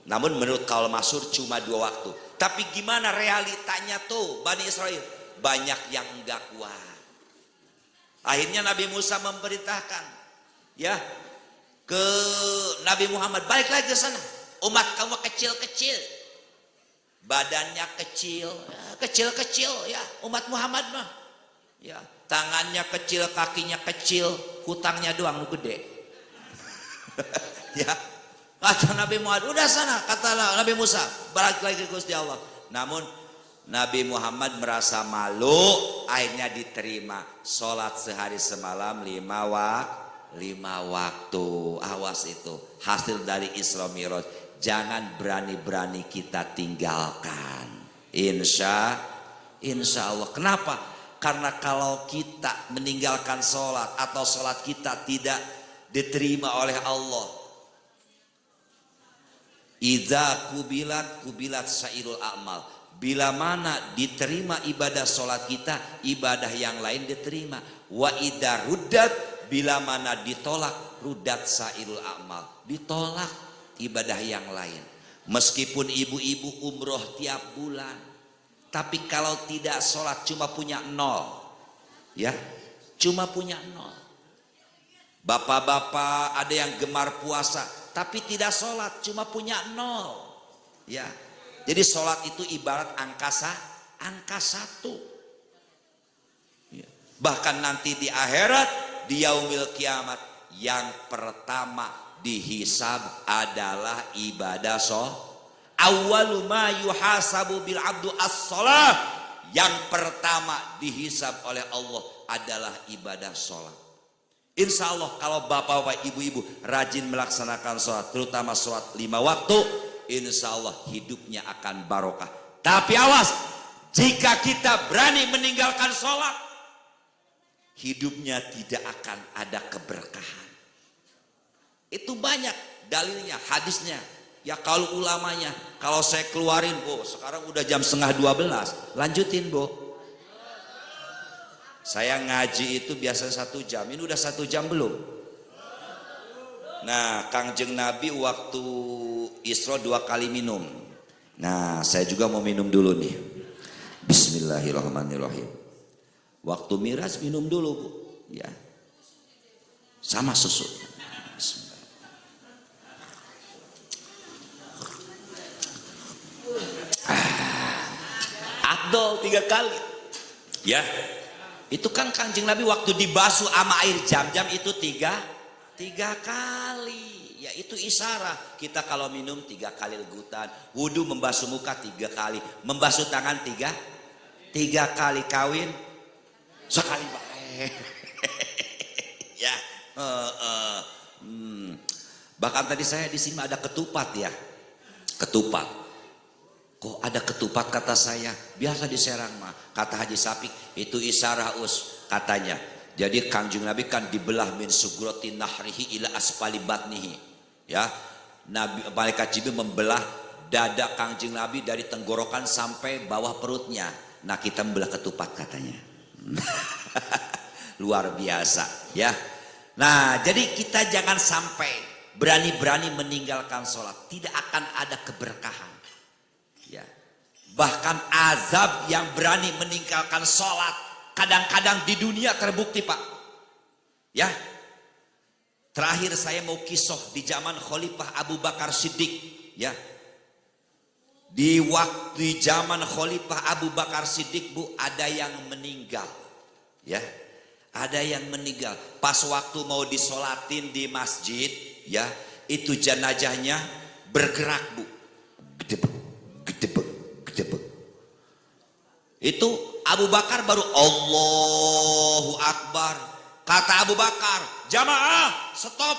S1: Namun menurut kaul masyhur cuma 2 waktu. Tapi gimana realitanya tuh Bani Israel? Banyak yang enggak kuat. Akhirnya Nabi Musa memerintahkan ya ke Nabi Muhammad, balik lagi ke sana. Umat kamu kecil-kecil. Badannya kecil, kecil-kecil ya, umat Muhammad mah. Ya, tangannya kecil, kakinya kecil, hutangnya doang gede. Ya. Kata Nabi Muhammad, udah sana, kata Nabi Musa, balik lagi ke Gusti Allah. Namun Nabi Muhammad merasa malu, akhirnya diterima. Sholat sehari semalam 5 waktu. Awas itu, hasil dari Isra Mi'raj. Jangan berani-berani kita tinggalkan. Insya Allah. Kenapa? Karena kalau kita meninggalkan sholat atau sholat kita tidak diterima oleh Allah, Idza kubilat sairul a'mal. Bila mana diterima ibadah sholat kita, ibadah yang lain diterima. Wa idza ruddat, bila mana ditolak, ruddat sairul a'mal, ditolak ibadah yang lain. Meskipun ibu-ibu umroh tiap bulan, tapi kalau tidak sholat cuma punya 0, ya, cuma punya 0. Bapak-bapak ada yang gemar puasa, tapi tidak sholat, cuma punya 0, ya. Jadi sholat itu ibarat angka 1. Ya. Bahkan nanti di akhirat, di yaumil kiamat, yang pertama dihisab adalah ibadah sholat. Awwalu ma yuhasabu bil abdu as-sholat. Yang pertama dihisab oleh Allah adalah ibadah sholat. Insya Allah kalau bapak-bapak, ibu-ibu rajin melaksanakan sholat, terutama sholat 5 waktu, insya Allah hidupnya akan barokah. Tapi awas, jika kita berani meninggalkan sholat, hidupnya tidak akan ada keberkahan. Itu banyak dalilnya, hadisnya. Ya kalau ulamanya, kalau saya keluarin, sekarang udah jam 11:30, lanjutin Saya ngaji itu biasa 1 jam, ini udah 1 jam belum? Nah, Kangjeng Nabi waktu Isra 2 kali minum. Nah, saya juga mau minum dulu nih. Bismillahirrahmanirrahim. Waktu Mi'raj minum dulu, Bu. Ya. Sama susu. Abdol 3 kali. Ya. Itu kan Kanjeng Nabi waktu dibasuh sama air jam-jam itu 3 kali. Ya itu isyarat. Kita kalau minum 3 kali legutan. Wudu membasuh muka 3 kali. Membasuh tangan 3 kali. Kawin sekali baik. Ya. Bahkan tadi saya di sini ada ketupat ya. Ketupat. Kok ada ketupat kata saya? Biasa di Serang mah. Kata Haji Sapik, itu isyarah katanya. Jadi Kanjeng Nabi kan dibelah min sugroti nahrihi ila asfali batnihi. Ya. Nabi malaikat Jibril membelah dada Kanjeng Nabi dari tenggorokan sampai bawah perutnya. Nah, kita membelah ketupat katanya. Luar biasa, ya. Nah, jadi kita jangan sampai berani-berani meninggalkan sholat. Tidak akan ada keberkahan. Ya. Bahkan azab yang berani meninggalkan sholat kadang-kadang di dunia terbukti, Pak. Ya. Terakhir saya mau kisah di zaman Khalifah Abu Bakar Siddiq, ya. Di waktu zaman Khalifah Abu Bakar Siddiq, Bu, ada yang meninggal. Ya. Ada yang meninggal. Pas waktu mau disolatin di masjid, ya, itu jenazahnya bergerak, Bu. Gedebek. Itu Abu Bakar baru Allahu Akbar. Kata Abu Bakar, jamaah stop,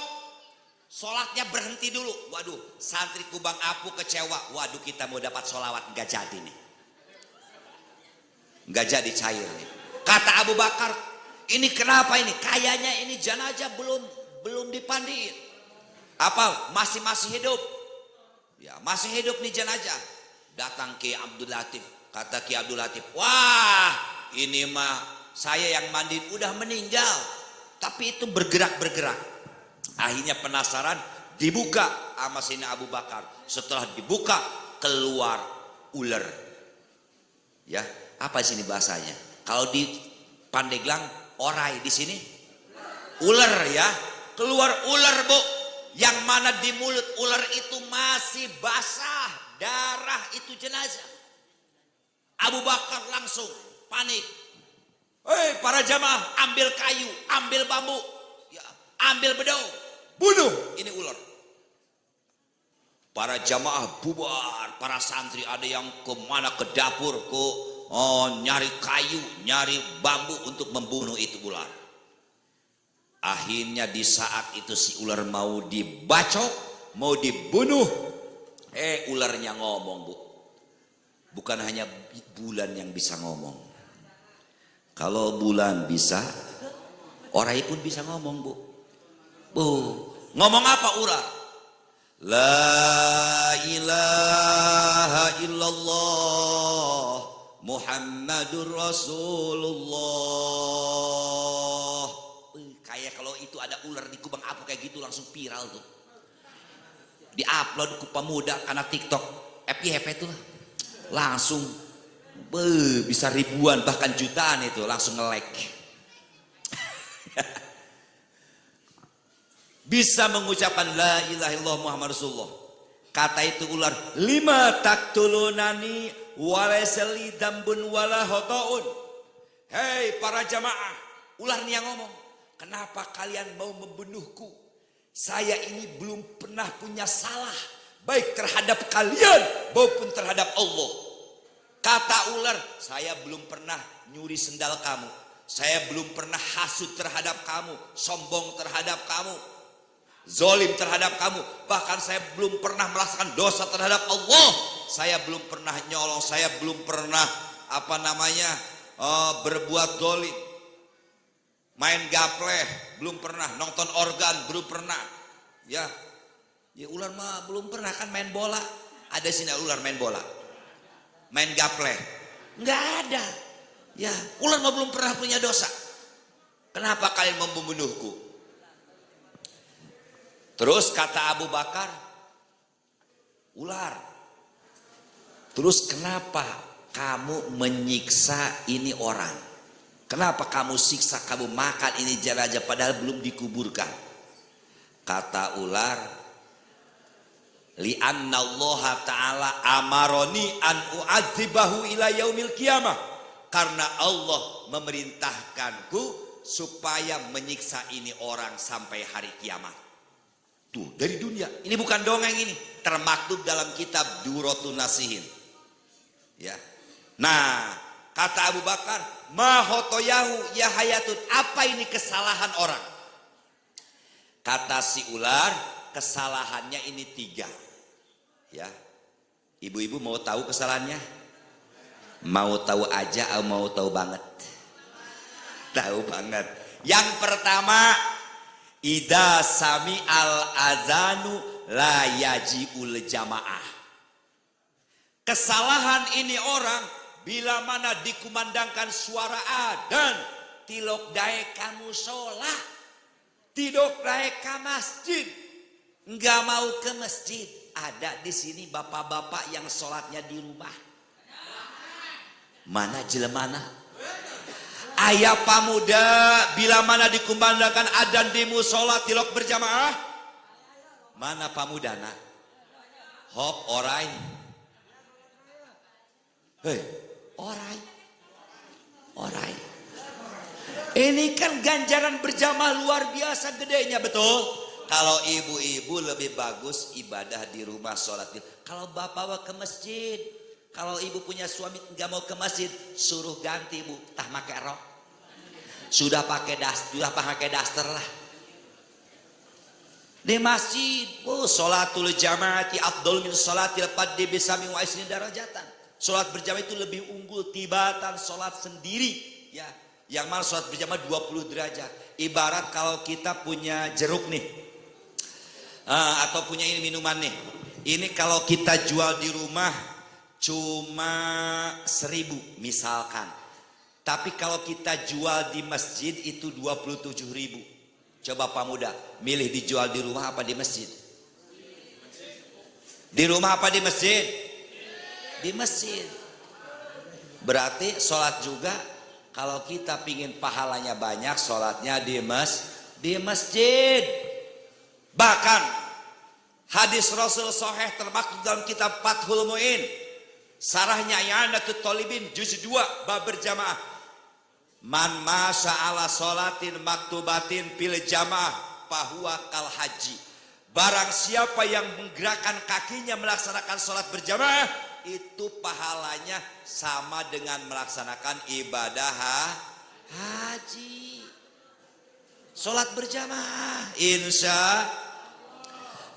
S1: sholatnya berhenti dulu. Waduh, santri Kubang Apu kecewa. Waduh, kita mau dapat sholawat nggak jadi nih, nggak jadi, cair nih. Kata Abu Bakar, ini kenapa ini? Kayaknya ini jenazah belum dipandiin. Apa? Masih hidup? Ya, masih hidup nih jenazah. Datang Ki Abdul Latif. Kata Ki Abdul Latif, wah ini mah saya yang mandiin udah meninggal. Tapi itu bergerak. Akhirnya penasaran, dibuka sama sini Abu Bakar. Setelah dibuka, keluar ular. Ya, apa sini bahasanya? Kalau di Pandeglang, orai, di sini ular, ya. Keluar ular, Bu. Yang mana di mulut ular itu masih basah, darah itu jenazah. Abu Bakar langsung panik. Hei para jamaah, ambil kayu, ambil bambu, ya, ambil bedau, bunuh ini ular. Para jamaah bubar, para santri ada yang kemana ke dapur, nyari kayu, nyari bambu untuk membunuh itu ular. Akhirnya di saat itu si ular mau dibacok, mau dibunuh, ularnya ngomong, Bu. Bukan hanya bulan yang bisa ngomong. Kalau bulan bisa, orai pun bisa ngomong, Bu. Ngomong apa ular? La ilaha illallah Muhammadur Rasulullah. Kayak kalau itu ada ular di Kubang Apu kayak gitu langsung viral tuh. Di-upload ku pemuda karena TikTok. FYP itu lah. Langsung bisa ribuan bahkan jutaan itu langsung nge-like. Bisa mengucapkan la ilaha illallah Muhammad Rasulullah. Kata itu ular, lima taktulunani walaisali dambun wala hotoun. Hei para jamaah, ular nih yang ngomong, kenapa kalian mau membunuhku? Saya ini belum pernah punya salah, baik terhadap kalian maupun terhadap Allah. Kata ular, saya belum pernah nyuri sendal kamu. Saya belum pernah hasut terhadap kamu, sombong terhadap kamu, zolim terhadap kamu. Bahkan saya belum pernah melaksanakan dosa terhadap Allah. Saya belum pernah nyolong, saya belum pernah berbuat zolim. Main gapleh belum pernah, nonton organ belum pernah. Ya ular mah belum pernah kan main bola. Ada sini ular main bola, main gapleh, nggak ada. Ya ular mah belum pernah punya dosa. Kenapa kalian membunuhku? Terus kata Abu Bakar, ular, terus kenapa kamu menyiksa ini orang? Kenapa kamu siksa, kamu makan ini jenazah padahal belum dikuburkan? Kata ular, li'anna Allah ta'ala amaroni an u'adzibahu ila yaumil qiyamah. Karena Allah memerintahkanku supaya menyiksa ini orang sampai hari kiamat. Tuh dari dunia, ini bukan dongeng, ini termaktub dalam kitab Duratun Nasihin. Ya. Nah, kata Abu Bakar, ma hotoyahu ya hayatun, apa ini kesalahan orang? Kata si ular, kesalahannya ini 3. Ya. Ibu-ibu mau tahu kesalahannya? Mau tahu aja atau mau tahu banget? Tahu banget. Yang pertama, ida sami al azanu la yajiul jamaah. Kesalahan ini orang bila mana dikumandangkan suara adzan, tilok dae kamu sholat, tidok dae ka masjid, nggak mau ke masjid. Ada di sini bapak-bapak yang sholatnya di rumah. Mana jelemana? Ayah pamuda bila mana dikumandangkan adzan di musola tilok berjamaah. Mana pamudana? Hop orai. Hei, orai. Ini kan ganjaran berjamaah luar biasa gedenya, betul? Kalau ibu-ibu lebih bagus ibadah di rumah sholat. Kalau bapak ke masjid, kalau ibu punya suami nggak mau ke masjid, suruh ganti bu, tah make rok. Sudah pakai daster lah. Di masjid, sholatul jamaati afdol min sholatil fadhi bisami wa isni darajatan. Sholat berjamaah itu lebih unggul tibatan sholat sendiri, ya. Yang mana sholat berjamaah 20 derajat. Ibarat kalau kita punya jeruk nih, atau punya ini minuman nih. Ini kalau kita jual di rumah cuma 1.000 misalkan. Tapi kalau kita jual di masjid itu 27.000. Coba pemuda, milih dijual di rumah apa di masjid? Di rumah apa di masjid? Di masjid. Berarti sholat juga kalau kita pingin pahalanya banyak, sholatnya di masjid. Bahkan hadis Rasul sahih termaktub dalam kitab Fathul Mu'in, sarahnya I'anatul Thalibin juz 2 bab berjamaah. Man masa ala sholatin maktubatin fil jamaah fahuwa kal haji. Barang siapa yang menggerakkan kakinya melaksanakan sholat berjamaah, itu pahalanya sama dengan melaksanakan ibadah haji. Sholat berjamaah, insya.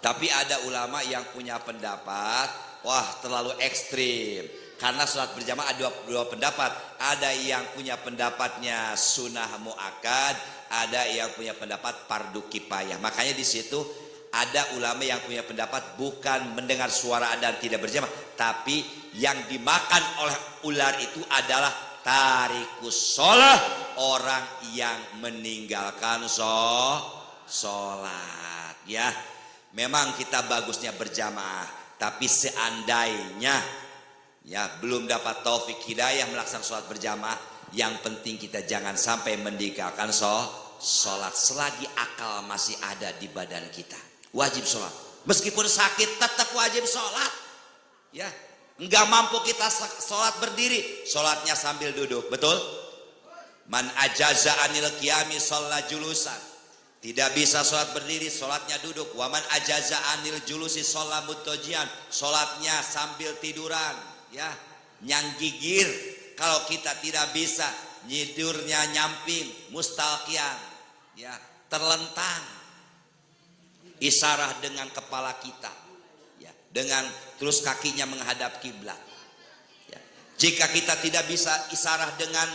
S1: Tapi ada ulama yang punya pendapat, wah terlalu ekstrim. Karena sholat berjamaah ada dua pendapat. Ada yang punya pendapatnya sunnah muakkad, ada yang punya pendapat fardu kifayah. Makanya di situ Ada ulama yang punya pendapat bukan mendengar suara adzan tidak berjamaah, tapi yang dimakan oleh ular itu adalah tarikus sholat, orang yang meninggalkan sholat. Ya, memang kita bagusnya berjamaah, tapi seandainya ya belum dapat taufik hidayah melaksanakan sholat berjamaah, yang penting kita jangan sampai meninggalkan sholat selagi akal masih ada di badan kita. Wajib sholat, meskipun sakit tetap wajib sholat. Ya, enggak mampu kita sholat berdiri, sholatnya sambil duduk, betul? Man ajaza anil qiyami sholat julusan, tidak bisa sholat berdiri, sholatnya duduk. Waman ajaza anil julusi sholat mutojian, sholatnya sambil tiduran. Ya, nyanggigir. Kalau kita tidak bisa, nyidurnya nyamping, mustalqian, ya, terlentang. Isarah dengan kepala kita, ya, dengan terus kakinya menghadap kiblat. Ya. Jika kita tidak bisa isarah dengan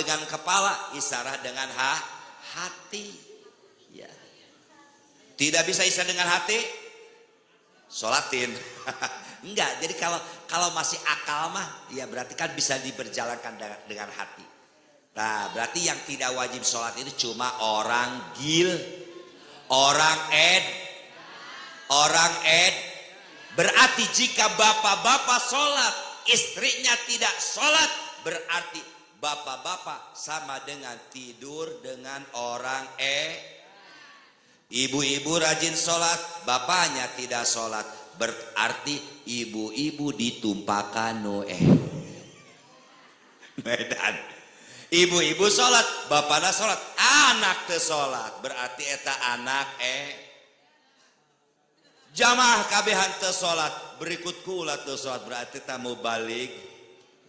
S1: dengan kepala, isarah dengan hati. Ya. Tidak bisa isarah dengan hati, sholatin. Enggak. Jadi kalau masih akal mah, ya berarti kan bisa diberjalankan dengan hati. Nah, berarti yang tidak wajib sholat itu cuma orang orang ed. Berarti jika bapak-bapak sholat, istrinya tidak sholat, berarti bapak-bapak sama dengan tidur dengan orang Ibu-ibu rajin sholat, bapaknya tidak sholat, berarti ibu-ibu ditumpahkan Medan. Ibu-ibu sholat, bapaknya sholat, anak teu sholat, berarti eta anak jamaah kabehan teu sholat, berikut kula teu sholat, berarti tamu balik.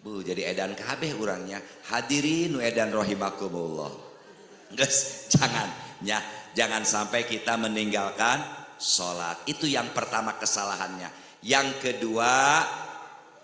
S1: Bu, jadi edan kabeh urangnya. Hadirin edan rahimakumullah. Guys, jangan sampai kita meninggalkan sholat. Itu yang pertama kesalahannya. Yang kedua,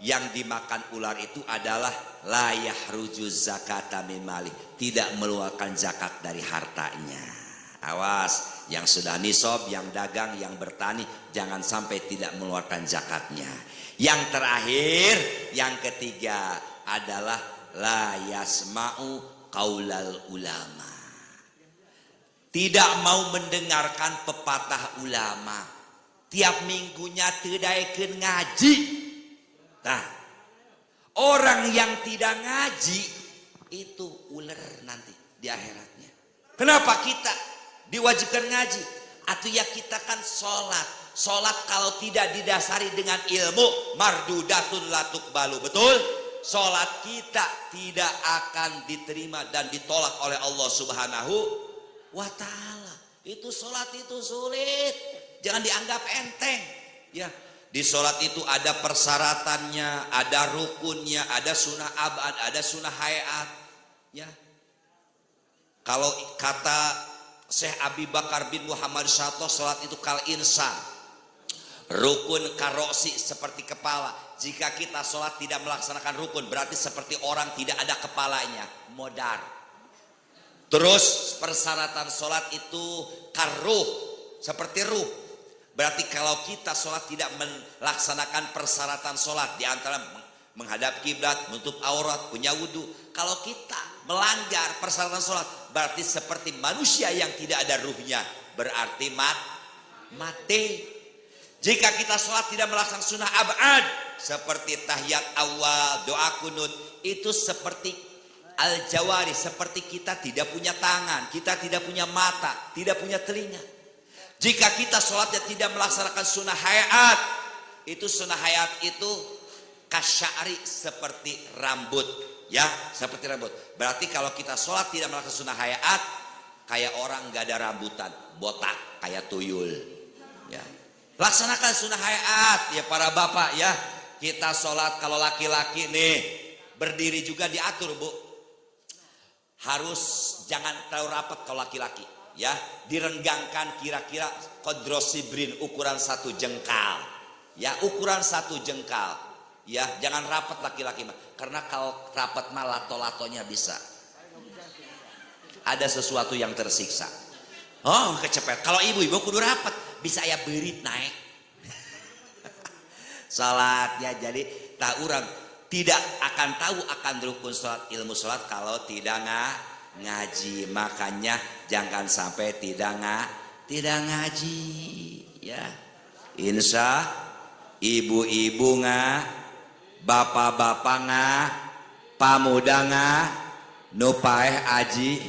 S1: yang dimakan ular itu adalah la yahruju zakata min mali, tidak mengeluarkan zakat dari hartanya. Awas, yang sudah nisab, yang dagang, yang bertani, jangan sampai tidak mengeluarkan zakatnya. Yang terakhir, yang ketiga adalah la yasma'u qaulal ulama, tidak mau mendengarkan pepatah ulama. Tiap minggunya teu daekeun ngaji. Nah, orang yang tidak ngaji itu ular nanti di akhiratnya. Kenapa kita diwajibkan ngaji? Atau ya kita kan sholat. Sholat kalau tidak didasari dengan ilmu, mardudatun latuk balu. Betul? Sholat kita tidak akan diterima dan ditolak oleh Allah Subhanahu wa ta'ala. Itu sholat itu sulit. Jangan dianggap enteng. Ya. Di sholat itu ada persyaratannya, ada rukunnya, ada sunnah abad, ada sunnah hayat. Ya. Kalau kata Syekh Abi Bakar bin Muhammad Syato, sholat itu kal insan, rukun karosi, seperti kepala. Jika kita sholat tidak melaksanakan rukun, berarti seperti orang tidak ada kepalanya, modar. Terus persyaratan sholat itu karuh, seperti ruh. Berarti kalau kita sholat tidak melaksanakan persyaratan sholat, di antara menghadap kiblat, menutup aurat, punya wudhu. Kalau kita melanggar persyaratan sholat, berarti seperti manusia yang tidak ada ruhnya, berarti mati. Jika kita sholat tidak melaksanakan sunnah abad, seperti tahiyat awal, doa kunut, itu seperti al-jawari, seperti kita tidak punya tangan, kita tidak punya mata, tidak punya telinga. Jika kita sholatnya tidak melaksanakan sunnah hayat, itu sunnah hayat itu kasyari, seperti rambut, ya, seperti rambut. Berarti kalau kita sholat tidak melaksanakan sunnah hayat, kayak orang nggak ada rambutan, botak, kayak tuyul. Ya, laksanakan sunnah hayat, ya para bapak, ya. Kita sholat kalau laki-laki nih berdiri juga diatur, bu. Harus jangan terlalu rapat kalau laki-laki. Ya, direnggangkan kira-kira kodrosibrin, ukuran 1 jengkal. Ya, ukuran 1 jengkal. Ya, jangan rapat laki-laki mah. Karena kalau rapat mah lato-latonya bisa ada sesuatu yang tersiksa. Oh, kecepet. Kalau ibu-ibu kudu rapat. bisa aya beurit naik. Salat ya, jadi tak urang tidak akan tahu akan rukun salat, ilmu salat kalau tidak ngaji. Makanya jangan sampai tidak ngaji ya. Insya ibu-ibu bapak-bapak pamuda nu paeh aji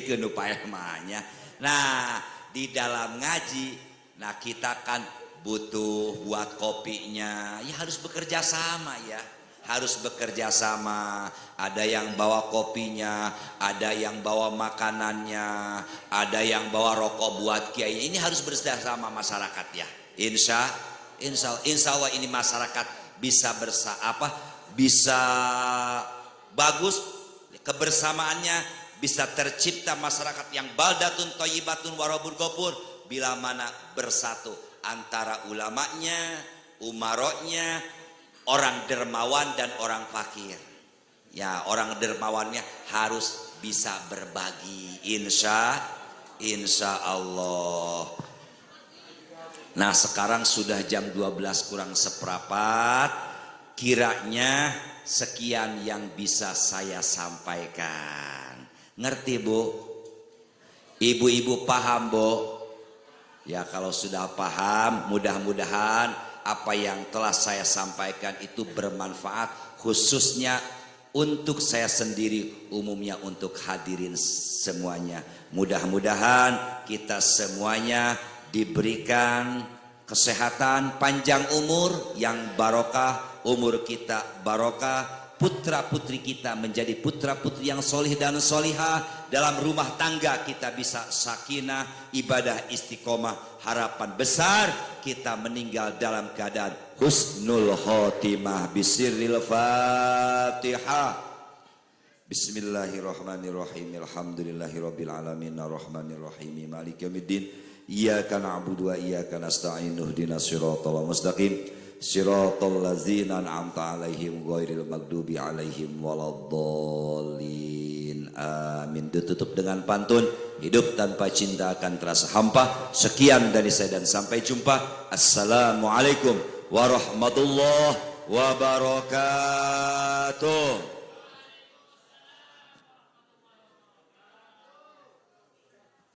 S1: ke nu paeh mahnya. Nah di dalam ngaji, nah kita kan butuh buat kopinya, ya harus bekerja sama ya, harus bekerja sama. Ada yang bawa kopinya, ada yang bawa makanannya, ada yang bawa rokok buat kiai. Ini harus bersama masyarakat ya. Insya Allah ini masyarakat bisa bisa bagus kebersamaannya, bisa tercipta masyarakat yang baldatun thayyibatun warabun ghafur bila mana bersatu antara ulamanya, umaroknya, orang dermawan dan orang fakir. Ya, orang dermawannya harus bisa berbagi. Insya Allah. Nah sekarang sudah jam 12 kurang seperempat. Kiranya sekian yang bisa saya sampaikan. Ngerti Bu? Ibu-ibu paham Bu? Ya kalau sudah paham, mudah-mudahan apa yang telah saya sampaikan itu bermanfaat, khususnya untuk saya sendiri, umumnya untuk hadirin semuanya. Mudah-mudahan kita semuanya diberikan kesehatan, panjang umur yang barokah, umur kita barokah, putra putri kita menjadi putra putri yang solih dan solihah, dalam rumah tangga kita bisa sakinah, ibadah istiqomah, harapan besar kita meninggal dalam keadaan husnul khotimah. Bisirril Fatihah. Bismillahirrahmanirrahim. Alhamdulillahirabbil alamin arrahmanir rahim maliki yaumiddin. Iyyaka na'budu wa iyyaka nasta'in ihdinas siratal mustaqim siratal ladzina an'amta 'alaihim ghairil maghdubi 'alaihim waladdallin. Amin. Ditutup dengan pantun, hidup tanpa cinta akan terasa hampa. Sekian dari saya dan sampai jumpa. Assalamualaikum warahmatullahi wabarakatuh.